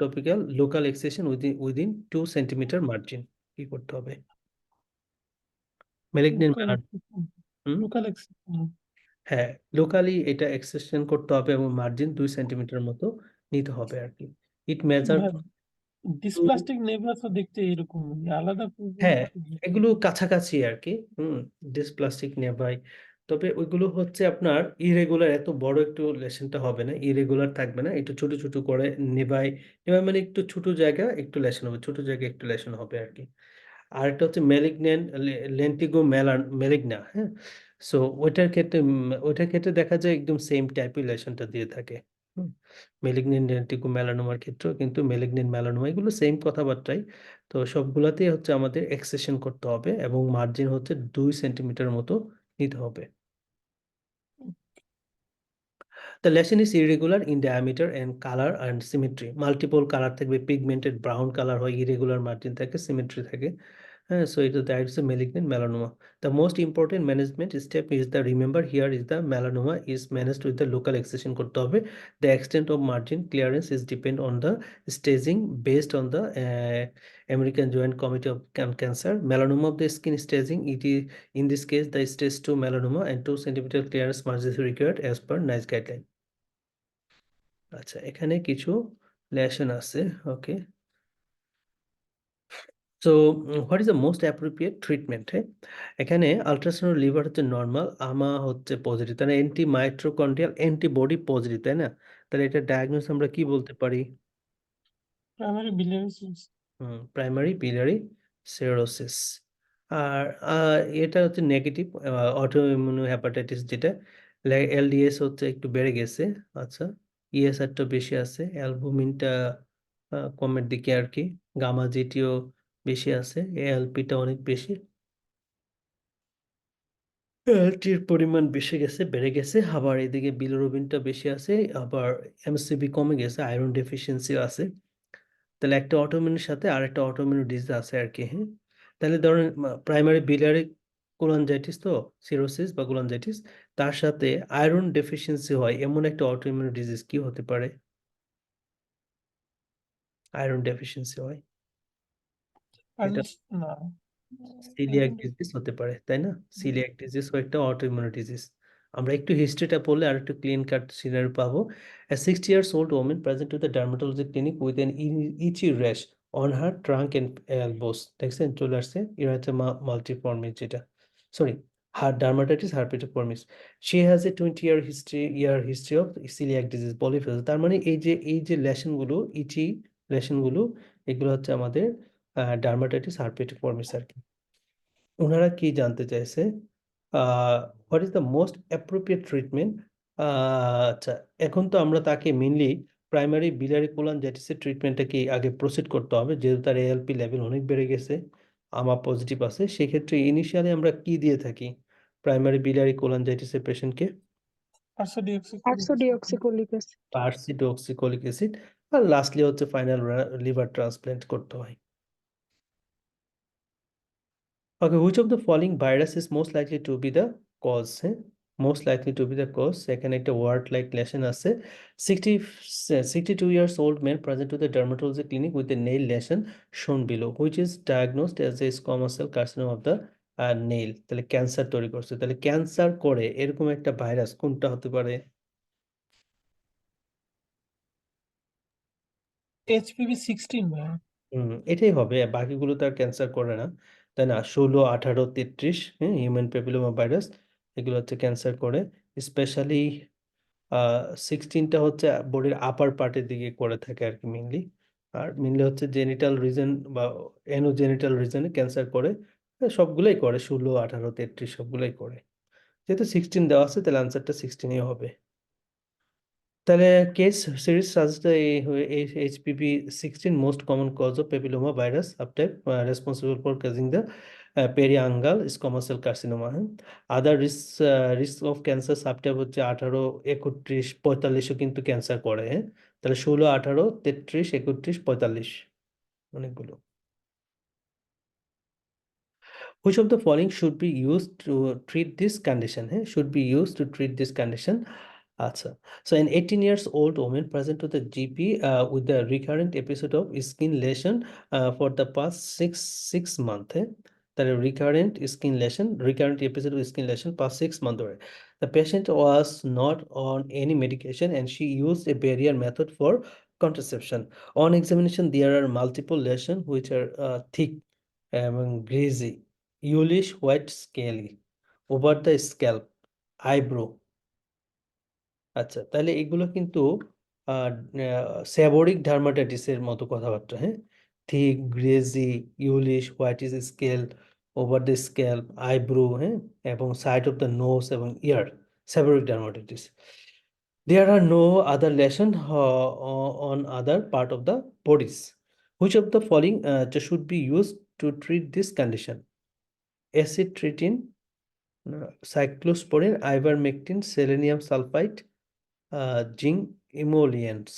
topical local excision within 2 centimetre margin. কি করতে হবে? Malignant local hmm, local exception. হ্যাঁ, লোকালি এটা এক্সেশন করতে হবে এবং মার্জিন 2 সেন্টিমিটার মতো নিতে হবে আর কি। ইট মেজার ডিসপ্লাস্টিক নেভাস দেখতে এরকম আলাদা হ্যাঁ, কোনটা কি? এগুলো কাছাকাছি আর কি। ডিসপ্লাস্টিক নেভাই, তবে ওইগুলো হচ্ছে আপনার ইরেগুলার, এত বড় একটু লেশনটা হবে না, ইরেগুলার থাকবে না, একটু ছোট ছোট করে নেভাই। নেভাই মানে একটু ছোট জায়গা একটু লেশন হবে, ছোট জায়গা একটু লেশন হবে আর কি। আর একটা হচ্ছে ম্যালিগন্যান্ট লেন্টিগো ম্যালিগনা, হ্যাঁ। সো ওইটার ক্ষেত্রে দেখা যায় একদম সেম টাইপের লেশনটা দিয়ে থাকে। ম্যালিগন্যান্ট লেন্টিগো মেলানোমার ক্ষেত্রেও কিন্তু ম্যালিগন্যান্ট মেলানোমা, এগুলো সেম কথাবার্তাই। তো সবগুলাতেই হচ্ছে আমাদের এক্সেশন করতে হবে এবং মার্জিন হচ্ছে 2 সেন্টিমিটার মতো নিতে হবে। The lesion is irregular in diameter and color and symmetry. Multiple color থাকবে, pigmented brown color হয়, irregular margin থাকে, symmetry থাকে। হ্যাঁ, so that is a malignant melanoma. The most important management step is the, remember here is the melanoma is managed with the local excision করতে হবে. The extent of margin clearance is depend on the staging based on the American Joint Committee of Cancer. Melanoma of the skin staging, it is in this case the stage 2 melanoma and 2 centimeter clearance margin is required as per NICE guideline। আচ্ছা, এখানে কিছু lesion আছে, okay. So what is the most appropriate treatment? হ্যাঁ, এখানে ultrasound liver হচ্ছে normal, আমা হচ্ছে positive, তাহলে অ্যান্টি মাইট্রোকন্ড্রিয়াল অ্যান্টিবডি পজিটিভ, তাই না? তাহলে এটা ডায়াগনোস আমরা কি বলতে পারি? Primary biliary primary biliary cirrhosis. আর এটা হচ্ছে নেগেটিভ অটোইমিউন হেপাটাইটিস, যেটা এলডিএস হচ্ছে একটু বেড়ে গেছে। আচ্ছা, ইএসআরটা বেশি আছে, অ্যালবুমিনটা কমের দিকে আর কি, গামা জিটিও বেশি আছে, এএলপিটা অনেক বেশি। টির পরিমাণ বেড়ে গেছে, আবার এদিকে বিলিরুবিনটা বেশি আছে, আবার এমসিবি কমে গেছে, আয়রন ডেফিসিয়েন্সি আছে। তাহলে একটা অটোইমিউনের সাথে আরেকটা অটোইমিউন ডিজিজ আছে আর কি। হ্যাঁ, তাহলে ধরেন প্রাইমারি biliary কোলাঞ্জাইটিস তো, সিরোসিস বা কোলাঞ্জাইটিস, তার সাথে আয়রন ডেফিসিয়েন্সি হয় এমন একটা অটোইমিউন ডিজিজ কি হতে পারে? আয়রন ডেফিসিয়েন্সি হয়, এটা না, সিলিয়াক ডিজিজ হতে পারে, তাই না? সিলিয়াক ডিজিজ ও একটা অটোইমিউন ডিজিজ। আমরা একটু হিস্ট্রিটা পড়লে আর একটু ক্লিন কাট সিনারি পাবো। A 60 years old woman present to the dermatology clinic with an itchy rash on her trunk and elbows. দেখছেন চলে আসছে, এর হচ্ছে মাল্টিফর্মিস, যেটা sorry, her dermatitis herpetoformis. She has a 20-year history of celiac disease, বলে ফেলছে। তার মানে এই যে লেশনগুলো, ইচি লেশনগুলো, এগুলো হচ্ছে আমাদের ডার্মাটাইটিস হার্পেটোফর্মিস আর কি। ওনারা কি জানতে চাইছে, what is the most appropriate treatment. আচ্ছা, এখন তো আমরা তাকে মেনলি প্রাইমারি biliary cholangitis ট্রিটমেন্টটা কি আগে প্রসিড করতে হবে, যেহেতু তার এএলপি লেভেল অনেক বেড়ে গেছে, আমা পজিটিভ আছে। সেক্ষেত্রে ইনিশিয়ালি আমরা কি দিয়ে থাকি প্রাইমারি biliary cholangitis পেশেন্টকে? আরসোডিঅক্সিকোলিক অ্যাসিড। পারসিডক্সিকোলিক অ্যাসিড, আর লাস্টলি হচ্ছে ফাইনাল লিভার ট্রান্সপ্ল্যান্ট করতে হয়। Okay, which of the following virus is most likely to be the cause? Most likely to be the cause. এখানে একটা word like lesion আছে। 62 years old man present to the dermatology clinic with a nail lesion shown below, which is diagnosed as a squamous cell carcinoma of the nail. তাহলে cancer তৈরি করছে, তাহলে cancer করে এরকম একটা ভাইরাস কোনটা হতে পারে? HPV 16 ভাই। এটাই হবে, বাকিগুলো তো আর ক্যান্সার করে না, তাই না? 16, 18, 33, হ্যাঁ, হিউম্যান প্যাপিলোমা ভাইরাস, এগুলো হচ্ছে ক্যান্সার করে। স্পেশালি 16টা হচ্ছে বডির আপার পার্টের দিকে করে থাকে আর কি মেনলি, আর মেনলি হচ্ছে জেনিটাল রিজন বা এনোজেনিটাল রিজনে ক্যান্সার করে। সবগুলোই করে, 16, 18, 33 সবগুলোই করে। যেহেতু 16 দেওয়া আছে, তাহলে আনসারটা 16ই হবে। তাহলে case series suggest HPV 16 most common cause of papilloma virus subtype responsible for causing the periangal squamous cell carcinoma. Other risk of cancer subtype হচ্ছে 18, 31, 45ও কিন্তু ক্যান্সার করে। তাহলে 16, 18, 33, 31, 45 অনেকগুলো। Which of the following should be used to treat this condition? Should be used to treat this condition. Acha. So an 18 years old woman present to the GP with a recurrent episode of skin lesion for the past six months. The recurrent episode of skin lesion past 6 months. The patient was not on any medication and she used a barrier method for contraception. On examination, there are multiple lesions which are thick and greasy, yellowish white scaly over the scalp, eyebrow. আচ্ছা, তাহলে এগুলো কিন্তু seborrhoeic ডার্মাটাইটিসের মতো কথাবার্তা। Thick, greasy, yellowish, whitish scale, over the scalp, eyebrow, এবং side of the nose এবং ear, seborrhoeic dermatitis. There are no other lesion on other part of the bodies. Which of the following should be used to treat this condition? Acid treating, cyclosporin, ivermectin, selenium sulfite, zinc emollients.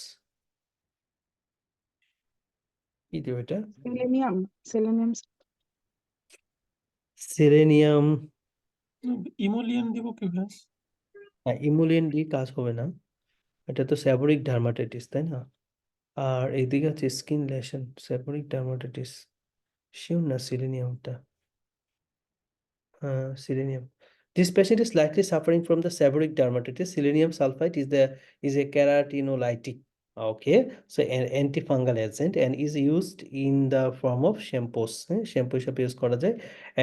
কি দেব এটা? Selenium selenium. ইমোলিয়ান দিব কি ভাই? Emollient দিয়ে কাজ হবে না, এটা তো সেবোরিক ডার্মাটাইটিস, তাই না? আর এইদিকে আছে skin lesion, seborrhoeic dermatitis, sure না সিলেনিয়ামটা? Selenium. This patient is likely suffering from the seborrheic dermatitis. Selenium sulfite is a keratinolytic. Okay, so an antifungal agent and is used in the form of shampoos. Shampoo হিসেবে use করা যায়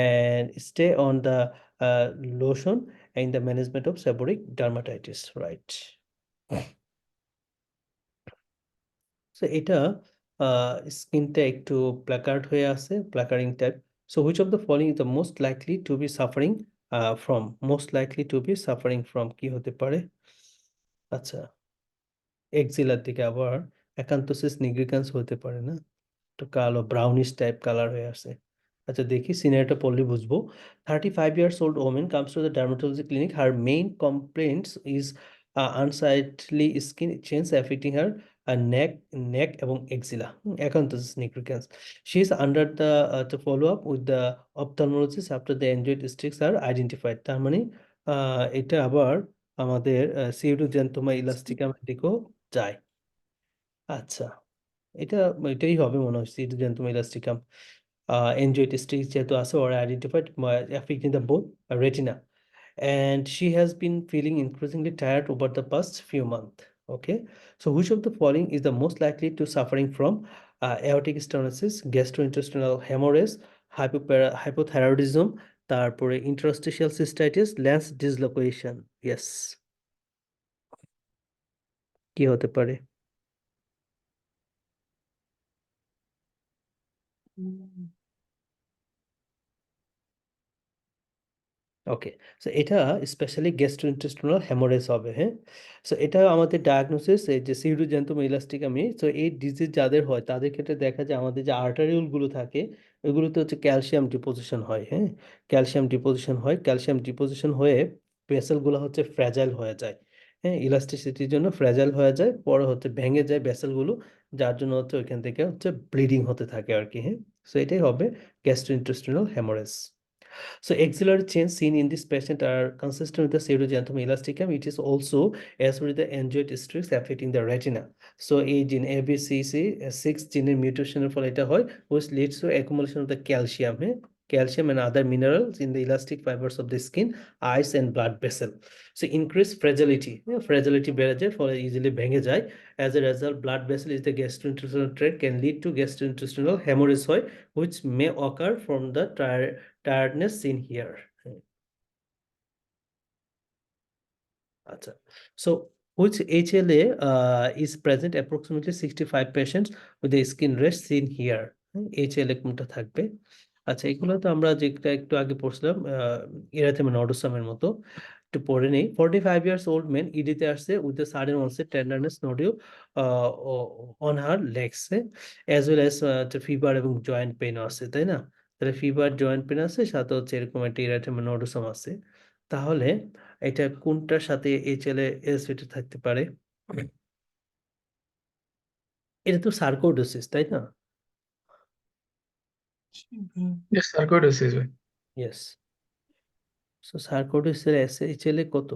and stay on the lotion in the management of seborrheic dermatitis, right? So এটা স্কিনটা একটু placard হয়ে আছে, প্ল্যাকারিং type. So which of the following is the most likely to be suffering from কি হতে পারে? আচ্ছা, এক্সিলার দিকে আবার অ্যাকান্থোসিস নিগ্রিকান্স হতে পারে না, একটু কালো ব্রাউনিশ টাইপ কালার হয়ে আছে। আচ্ছা দেখি সিনারিটা পড়লে বুঝবো। 35 years old woman comes to the dermatology clinic. Her main complaints is unsightly skin change affecting her neck এবং axilla, acanthosis nigricans. She is under the follow up with the ophthalmologist after the angioid streaks are identified. তার মানে এটা আবার আমাদের সিউডোজেন্থোমা ইলাস্টিকাম দিকেও যায়। আচ্ছা এটা এটাই হবে মনে হয় সিউডোজেন্থোমা ইলাস্টিকাম। Angioid যেহেতু আছে or identified affecting the both retina, and she has been feeling increasingly tired over the past few months. Okay, so which of the following is the most likely to suffering from aortic stenosis, gastrointestinal hemorrhage, hypothyroidism, তারপরে interstitial cystitis, lens dislocation? Yes, কি হতে পারে? ওকে, so এটা specially gastrointestinal haemorrhage হবে, হ্যাঁ। So এটা আমাদের diagnosis এই যে সিউডোজেন্থোমা ইলাস্টিকামি, সো এই ডিজিজ যাদের হয় তাদের ক্ষেত্রে দেখা যায় আমাদের যে আর্টারিউলগুলো থাকে ওইগুলোতে হচ্ছে ক্যালসিয়াম ডিপোজিশন হয়, হ্যাঁ। ক্যালসিয়াম ডিপোজিশন হয়, ক্যালসিয়াম ডিপোজিশন হয়ে ভেসেলগুলো হচ্ছে ফ্র্যাজাইল হয়ে যায়, হ্যাঁ। ইলাস্টিসিটির জন্য ফ্র্যাজাইল হয়ে যায়, পরে হচ্ছে ভেঙে যায় ভেসেলগুলো, যার জন্য হচ্ছে ওইখান থেকে হচ্ছে ব্লিডিং হতে থাকে আর কি, হ্যাঁ। সো এটাই হবে gastrointestinal haemorrhage. So axillary chains seen in this patient are consistent with the pseudoxanthoma elasticum. It is also as with the angioid streaks affecting the retina. So এই জিন ABCC6 জিনের মিউটেশনের ফলে এটা হয়, which leads to accumulation of the calcium, calcium and other minerals in the elastic fibers of the skin, eyes and blood vessel. So increased fragility, fragility বেড়ে যায় ফলে easily ভেঙে যায়. As a result, blood vessel is the gastrointestinal tract can lead to gastrointestinal hemorrhage হয়, which may occur from the tiredness seen here. আচ্ছা, so which HLA is present approximately 65 patients with the skin rash seen here? HLA কোনটা থাকবে? আচ্ছা এগুলো তো আমরা যেটা একটু আগে পড়ছিলাম ইরাথেমা নডোসামের মতো, একটু পড়ে নেই। 45 years old man ইডিতে আসছে with the sudden onset tenderness nodule on her legs, as well as fever এবং জয়েন্ট পেইন আছে, তাই না? তাহলে ফিভার জয়েন্ট পেইন আছে, সাথে হচ্ছে এরকম একটা ইরাথেমা নডোসাম আছে। তাহলে এটা কোনটার সাথে HLA অ্যাসোসিয়েটেড থাকতে পারে? এটা তো সার্কোইডোসিস, তাই না? Yes, sarcoidosis ভাই। ইয়েস। সো সার্কোইডোসিসের HLA কত?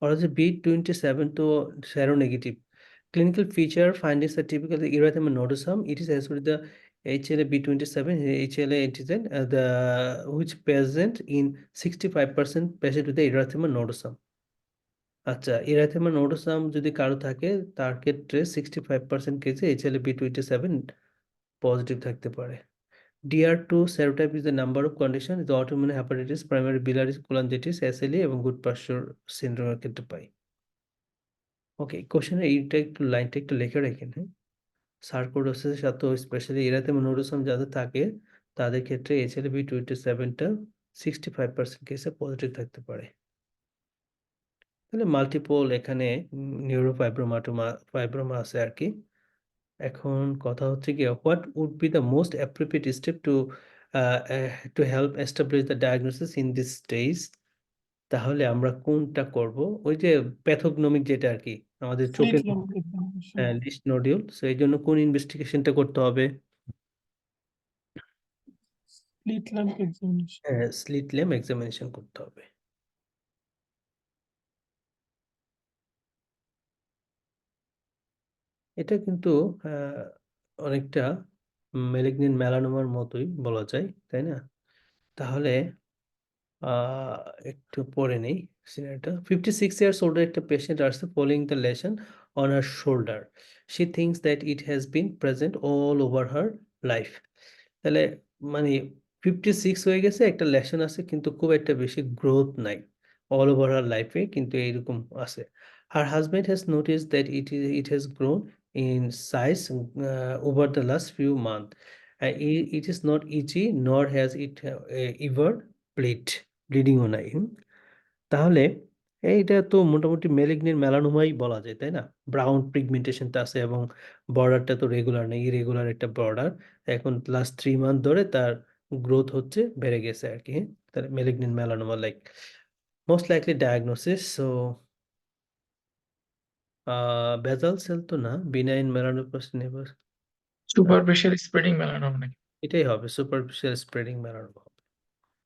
Or is it B27 to seronegative? Clinical feature findings are typically erythema nodosum. It is as with the HLA B27, HLA antigen, which present in 65% patient with the erythema nodosum. আচ্ছা ইরাথেমা nodosum যদি কারো থাকে তার ক্ষেত্রে 65% কেসে HLA B27 positive থাকতে পারে। DR2 serotype is the number of condition, is autoimmune hepatitis, primary biliary cholangitis, SLE এবং গুড পাস্টার সিনড্রোমের ক্ষেত্রে পাই। ওকে, কোশ্চেনের এইটা একটু লাইনটা একটু লিখে রাখেন, হ্যাঁ। সার্কোইডোসিসের সাথে স্পেশালি ইরাথেমা নোডোসাম যাদের থাকে তাদের ক্ষেত্রে HLA B27টা 65% কেসে পজিটিভ থাকতে পারে। তাহলে মাল্টিপল এখানে ফাইব্রোমা আছে আর কি। এখন কথা হচ্ছে কি, what would be the most appropriate step to help establish the diagnosis in this stage? তাহলে আমরা কোনটা করব? ওই যে প্যাথোগনমিক যেটা আর কি আমাদের চোখের লিস্ট নডিউল, সো এই জন্য কোন ইনভেস্টিগেশনটা করতে হবে? স্লিট ল্যাম্প এক্সামিনেশন করতে হবে। এটা কিন্তু অনেকটা ম্যালিগন্যান্ট মেলানোমার মতোই বলা যায়, তাই না? তাহলে একটু পরে নেই সিনারিটা। 56 years old একটা পেশেন্ট আসছে following the lesion on her shoulder. She thinks that it has been present all over her life. তাহলে মানে 56 হয়ে গেছে, একটা লেশন আছে কিন্তু খুব একটা বেশি গ্রোথ নাই অল ওভার হার লাইফে, কিন্তু এইরকম আছে। Her husband has notice that it has grown in size over the last few month. It is not easy নর হ্যাজ ইট এভার ব্লিডিংও নাই। তাহলে এইটা তো মোটামুটি মেলিগন্যান্ট মেলানোমাই বলা যায়, তাই না? ব্রাউন পিগমেন্টেশনটা আছে এবং বর্ডারটা তো রেগুলার নেই, ইরেগুলার একটা বর্ডার। এখন লাস্ট 3 মান্থ ধরে তার গ্রোথ হচ্ছে, বেড়ে গেছে আর কি। হ্যাঁ, তাহলে malignant melanoma like most likely diagnosis. So basal cell তো না, বিনাইন মেলানোপ্লাস নেভার, Superficial spreading melanoma নাকি? এটাই হবে, সুপারফিশিয়াল স্প্রেডিং মেলানোমা হবে,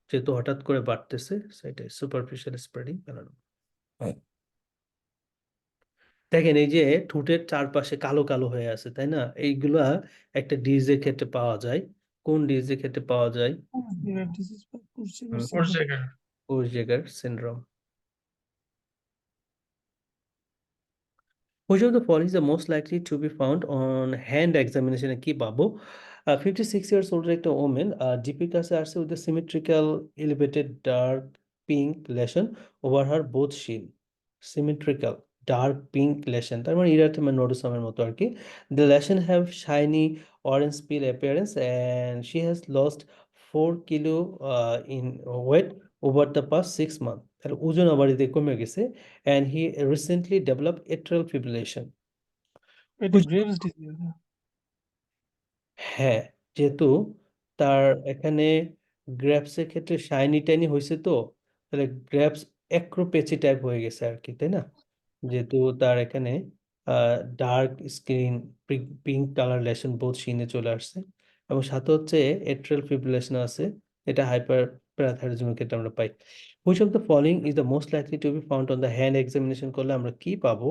যেহেতু হঠাৎ করে বাড়তেছে সেটাই সুপারফিশিয়াল স্প্রেডিং মেলানোমা। দেখেন এই যে ঠোঁটের চারপাশে কালো কালো হয়ে আছে, তাই না? এইগুলা একটা ডিজিজের ক্ষেত্রে পাওয়া যায়। কোন ডিজিজের ক্ষেত্রে পাওয়া যায়? disease বা Kurzweger হুম, ওর syndrome. জায়গায় কোর্সজেগার syndrome. Which of the following is the most likely to be found on hand examination? কি পাবো? 56 years old একটা woman, GP কাছে আসছে with a symmetrical elevated dark pink lesion over her both shin. Symmetrical dark pink lesion, তার মানে erythema nodosum এর মতো আর কি। The lesion have shiny orange peel appearance and she has lost 4 kilo in weight over the past 6 months. তাহলে ওজন আবার এদিকে কমে গেছে and he recently developed atrial fibrillation. এটা Which- Graves' disease. হ্যাঁ, যেহেতু তার এখানে গ্র্যাপসের ক্ষেত্রে শাইনি টাইনি হয়েছে, তো তাহলে গ্র্যাপস অ্যাক্রোপেচি টাইপ হয়ে গেছে আর কি, তাই না? যেহেতু তার এখানে dark screen pink colour lesion both সিনে চলে আসছে, এবং সাথে হচ্ছে এট্রিয়াল ফিব্রিলেশন আছে, এটা হাইপার প্যারাথাইরোজমের ক্ষেত্রে আমরা পাই। Which of the following is the most likely to be found on the hand examination করলে আমরা কি পাবো?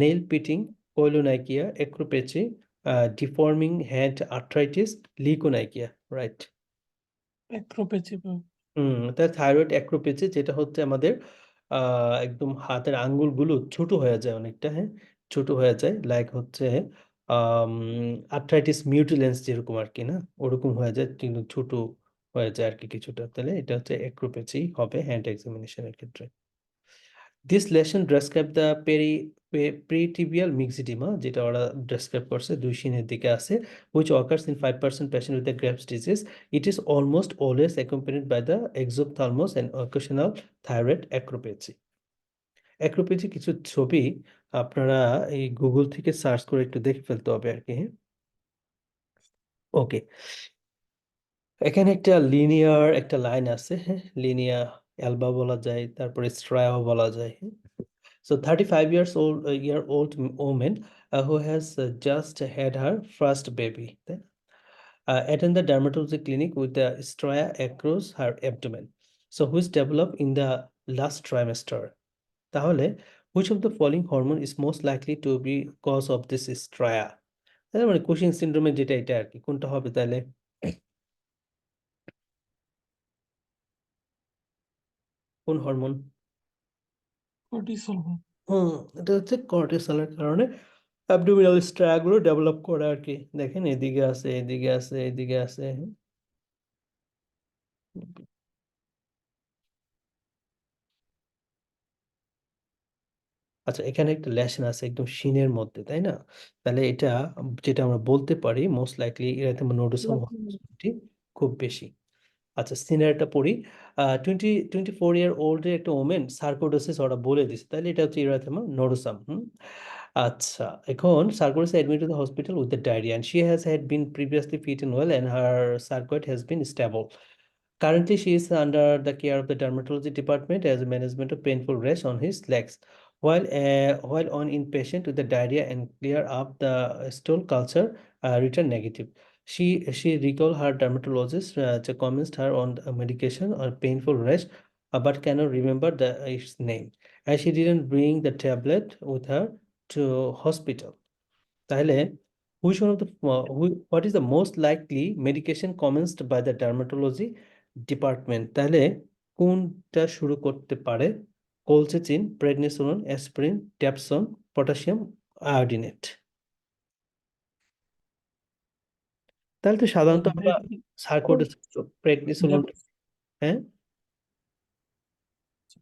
Nail pitting, koilonychia, acropachy, deforming hand arthritis, leukonychia, right? Acropathy বা তার থাইরয়েড অ্যাক্রোপেচি, যেটা হচ্ছে আমাদের একদম হাতের আঙ্গুলগুলো ছোট হয়ে যায় অনেকটা, হ্যাঁ, ছোট হয়ে যায়, লাইক হচ্ছে আর্থ্রাইটিস মিউটিলেন্স যেরকম আর কি, না ওরকম হয়ে যায়, কিন্তু ছোট হয়ে যায় আর কি কিছুটা। তাহলে এটা হচ্ছে অ্যাক্রোপেচি হবে হ্যান্ড এক্সামিনেশনের ক্ষেত্রে। This lesion describe the pretibial myxoedema, যেটা ওরা ডেসক্রাইব করছে দুই শিনের দিকে আছে, which occurs in 5% patient with the Graves' disease. It is almost always accompanied by the exophthalmos and occasional thyroid acropathy. Acropathy কিছু ছবি আপনারা এই গুগল থেকে সার্চ করে একটু দেখে ফেলতে হবে আর কি। হ্যাঁ, ওকে, এখানে একটা লিনিয়ার একটা লাইন আছে, হ্যাঁ, লিনিয়ার অ্যালবা বলা যায়, তারপরে স্ট্রায়া বলা যায়। So 35 year old woman who has just had her first baby, then attend the dermatology clinic with the stria across her abdomen, so which developed in the last trimester. তাহলে which of the following hormone is most likely to be cause of this stria? তাহলে মানে Cushing সিনড্রোমে যেটা এটা আর কি, কোনটা হবে তাহলে? কোন হরমোন? cortisol বা হুম, এটা হচ্ছে কর্টিসলের কারণে অ্যাবডোমিনাল স্ট্রা গুলো ডেভেলপ করে আর কি। দেখেন এদিকে আছে, এদিকে আছে, এদিকে আছে। আচ্ছা, এখানে একটা লেশন আছে একদম শিনের মধ্যে, তাই না? তাহলে এটা যেটা আমরা বলতে পারি মোস্ট লাইকলি এরাথেমা নোডোসাম খুব বেশি। আচ্ছা, সিনারিটা পড়ি। 24 ইয়ার ওল্ড একটা ওমেন সার্কোডোসিস ওরা বলে দিছে, তাহলে এটা হচ্ছে ইরাথেমা নোডোসাম। আচ্ছা, এখন sarcoidosis admit to the hospital with the diarrhoea and she has had been previously fit and well and her sarcoid has been stable. Currently, she is under the care of the dermatology department as management of painful rash on his legs. While on inpatient with the diarrhea and clear up the stool culture return negative. She recalled her dermatologist commenced her on the medication or painful rash, but cannot remember its name, and she didn't bring the tablet with her to hospital. তাহলে which one of the what is the most likely medication commenced by the dermatology department? তাহলে কোনটা শুরু করতে পারে? কোলসিচিন, prednisolone, aspirin, ট্যাপসন, potassium আয়োডিনেট। তাহলে তো সাধারণত আমরা সার্কোডোসিস প্রেডনিসোলন, হ্যাঁ,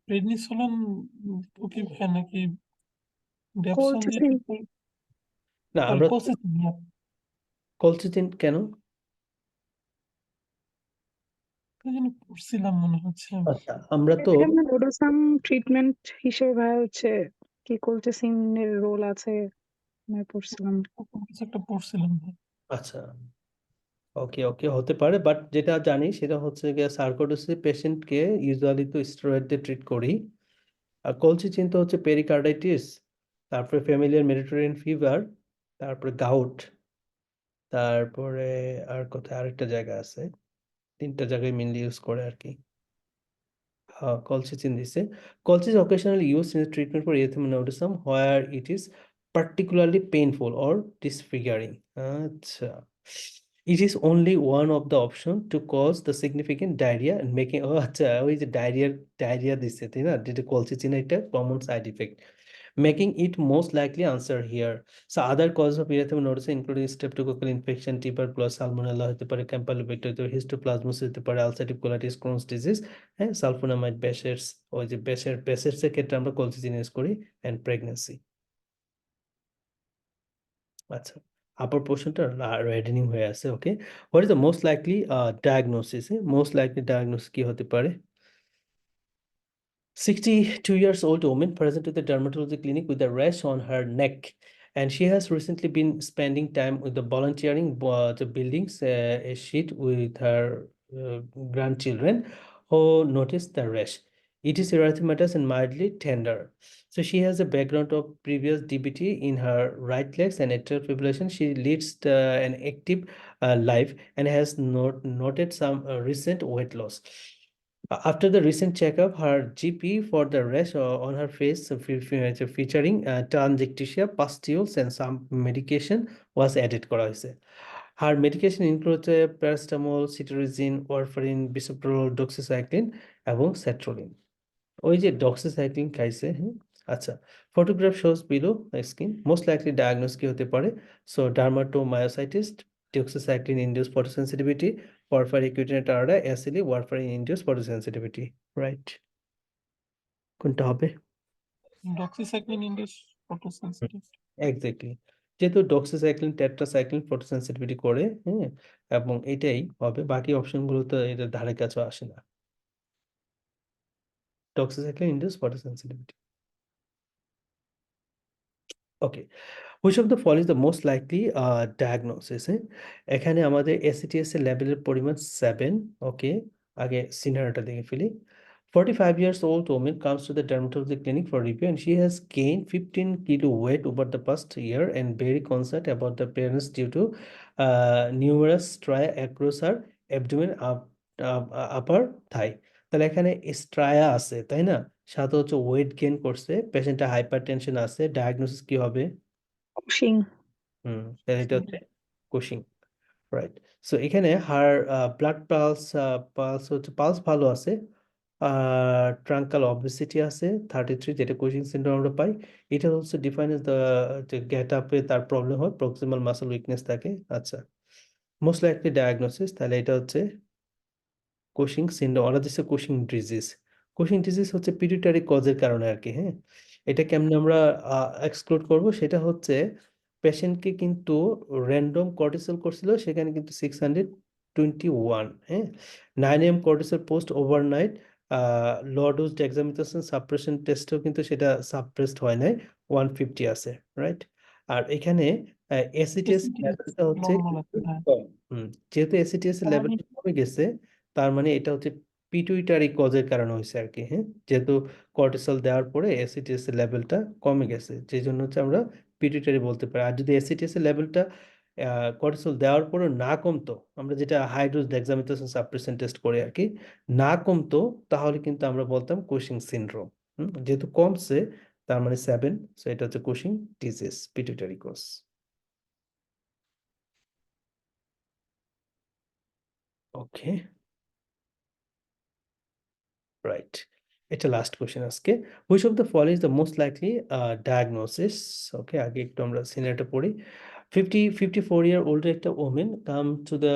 prednisolone ওকে নাকি ড্যাপসন দিয়ে Colchicine. না আমরা কোসিসিন না কোলসিচিন কেন? কি যেন পড়ছিলাম মনে হচ্ছে। আচ্ছা আমরা তো এখানে রোডোসাম ট্রিটমেন্ট হিসেবে ভাই হচ্ছে কি কোলচিসিনের রোল আছে আমি পড়ছিলাম। ওরকম কিছু একটা পড়ছিলাম ভাই। আচ্ছা ওকে ওকে হতে পারে, বাট যেটা জানি সেটা হচ্ছে গিয়ে সার্কোডোসিস পেশেন্টকে ইউজুয়ালি তো স্টেরয়েড দিয়ে ট্রিট করি। আর কলসিচিন তো হচ্ছে পেরিকার্ডাইটিস, তারপরে ফ্যামিলিয়ার মেডিটেরিয়ান ফিভার, তারপরে গাউট, তারপরে আর কোথায় আরেকটা জায়গা আছে, তিনটা জায়গায় মেনলি ইউজ করে আর কি। Colchicine দিছে। Colchicine is occasionally used in the treatment for erythema nodosum where it is particularly painful or disfiguring. আচ্ছা। It is only one of the option to cause the significant diarrhea and making আচ্ছা ওই যে diarrhoea দিছে তাই না, যেটা colchicine একটা common side effect, making it most likely answer here. So other causes of erythema nodosum including streptococcal infection, tuberculosis, salmonella হতে পারে, campylobacter হতে পারে, histoplasmosis হতে পারে, ulcerative colitis, Crohn's disease, হ্যাঁ, সালফোনামাইড বেসেস, ওই যে বেসেস এর ক্ষেত্রে আমরা কলচিজিন ইউজ করি, এন্ড প্রেগন্যান্সি। আচ্ছা আপার পোর্শনটা রেডেনিং হয়ে আছে। Okay, what is the most likely diagnosis? Most likely diagnosis কি হতে পারে? 62 years old woman present to the dermatology clinic with a rash on her neck, and she has recently been spending time with the volunteering the buildings a sheet with her grandchildren who noticed the rash. It is erythematous and mildly tender. So she has a background of previous DBT in her right legs and atrial fibrillation. She leads an active life and has noted some recent weight loss. After the recent checkup, her GP for the rash on her face featuring telangiectasia, pustules, and some medication was added করা হয়েছে। Her medication includes paracetamol, cetirizine, warfarin, bisoprolol, doxycycline এবং sertraline। ওই যে doxycycline খাইছে, হ্যাঁ। আচ্ছা, photograph shows below skin most likely diagnose কি হতে পারে? So dermatomyositis, doxycycline induce photosensitivity, porphyria cutanea tarda, অ্যাসিলি, ওয়ারফারিন ইনডিউস ফটোসেন্সিটিভিটি, রাইট? কোনটা হবে? Doxycycline induce photosensitive. এক্স্যাক্টলি, যেহেতু ডক্সিসাইক্লিন টেট্রাসাইক্লিন ফটোসেন্সিটিভিটি করে, হ্যাঁ, এবং এটাই হবে, বাকি অপশনগুলো তো এটার ধারে কাছেও আসে না। Doxycycline induce ফটোসেন্সিটিভিটি। Okay, which of the following is the most likely diagnosis? এখানে আমাদের ACTS এর লেভেলের পরিমাণ 7। ওকে, আগে সিনারিওটা দেখে ফেলি। 45 years old woman comes to the dermatology clinic for review and she has gained 15 kilo weight over the past year and very concerned about the appearance due to numerous striae across her abdomen, upper thigh। তাহলে এখানে স্ট্রায়া আছে তাই না, সাথে হচ্ছে weight gain করছে, পেশেন্টটা hypertension আছে, diagnosis কি হবে? কুশিং। তাহলে এটা হচ্ছে কুশিং, রাইট? সো এখানে হার ব্লাড পালস, পালস ভালো আছে, আর ট্রাঙ্কাল অবভিসিটি আছে 33, যেটা কুশিং সিনড্রোম আমরা পাই। এটা হচ্ছে ডিফাইন এজ দ্য গেট আপে তার প্রবলেম হয়, প্রক্সিমাল মাসল উইকনেস থাকে। আচ্ছা, মোস্ট লাইকলি ডায়াগনোসিস তাহলে এটা হচ্ছে কোশিং সিনড্রোম, ওরা দিচ্ছে কোশিং ডিজিজ। কোশিং ডিজিজ হচ্ছে পিটুইটারি কজের কারণে আর কি, হ্যাঁ। এটা কেমনে আমরা এক্সক্লুড করব? সেটা হচ্ছে পেশেন্টকে কিন্তু র্যান্ডম কর্টিসল করছিল, সেখানে কিন্তু 621, হ্যাঁ। 9 AM cortisol post overnight low dose dexamethasone suppression টেস্টেও কিন্তু সেটা সাপ্রেসড হয় নাই, 150 আছে, রাইট? আর এখানে এসিটিএস লেভেলটা হচ্ছে নর্মাল আছে, হ্যাঁ। কম। যেহেতু এসিটিএস এর তার মানে লেভেলটা কমে গেছে, তার মানে এটা হচ্ছে পিটুইটারি কজের কারণে হয়েছে আর কি, হ্যাঁ। যেহেতু কর্টিসল দেওয়ার পরে এসিটিএস এর লেভেলটা কমে গেছে, যে জন্য হচ্ছে আমরা পিটুইটারি বলতে পারি। আর যদি এসিটিএস এর লেভেলটা কর্টিসল দেওয়ার পরে না কমতো, আমরা যেটা high dose dexamethasone suppression test করি আর কি, না কমতো, তাহলে কিন্তু আমরা বলতাম কুশিং সিনড্রোম। যেহেতু কমছে, তার মানে 7, সো এটা হচ্ছে Cushing disease, pituitary cause. Okay, right, এটা লাস্ট কোশ্চেন আজকে। Which of the following is the most likely diagnosis? Okay, আগে একটু আমরা সিনারিটা পড়ি। 54-year-old একটা woman come to the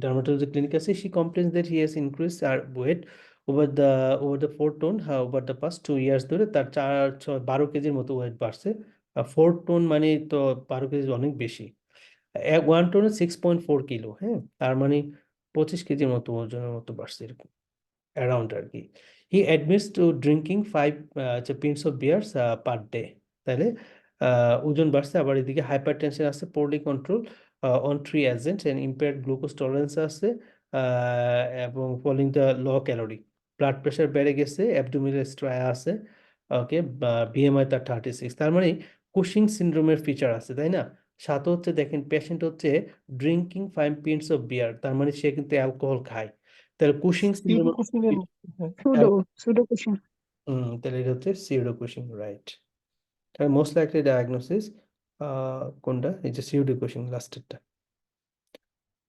dermatology clinic আছে, she complains that he has increased her weight over the 4 ton over the past 2 years ধরে তার 12 কেজির মতো ওয়েট বাড়ছে। 4 টন মানে তো 12 কেজি অনেক বেশি। 1 টনে 6.4 কিলো, হ্যাঁ, তার মানে 25 কেজির মতো ওজনের মতো বাড়ছে এরকম অ্যারাউন্ড আর কি। He admits to drinking 5 pints of beers per day. তাহলে ওজন বাড়ছে, আবার এদিকে হাইপার টেনশন আছে, poorly control on 3 agent and impaired glucose tolerance আছে, এবং following the low calorie. Blood pressure বেড়ে গেছে, অ্যাবডোমিনাল স্ট্রায়া আছে, ওকে, বিএমআই তার 36। তার মানে কুশিং সিনড্রোমের ফিচার আছে, তাই না? সাথে হচ্ছে দেখেন পেশেন্ট হচ্ছে ড্রিঙ্কিং 5 পিন্টস অফ বিয়ার, তার মানে সে কিন্তু অ্যালকোহল খায়। তাহলে কুশিং সিনড্রোম, সিউডোকুশিনের হ্যাঁ সুডোকুশন। তাহলে এটা হচ্ছে সিউডো কুশিং, রাইট। তাহলে মোস্ট লাইকলি ডায়াগনোসিস কোনটা? এই যে সিউডো কুশিং লাস্টেরটা।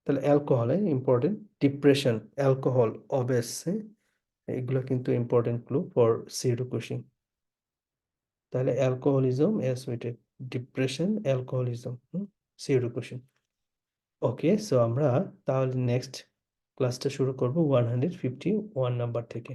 তাহলে alcohol important, depression, alcohol, obese, এগুলো কিন্তু important clue for pseudo Cushing. তাহলে alcoholism associated, depression, alcoholism, pseudo Cushing. Okay, so আমরা তাহলে নেক্সট ক্লাসটা শুরু করব 151 নাম্বার থেকে।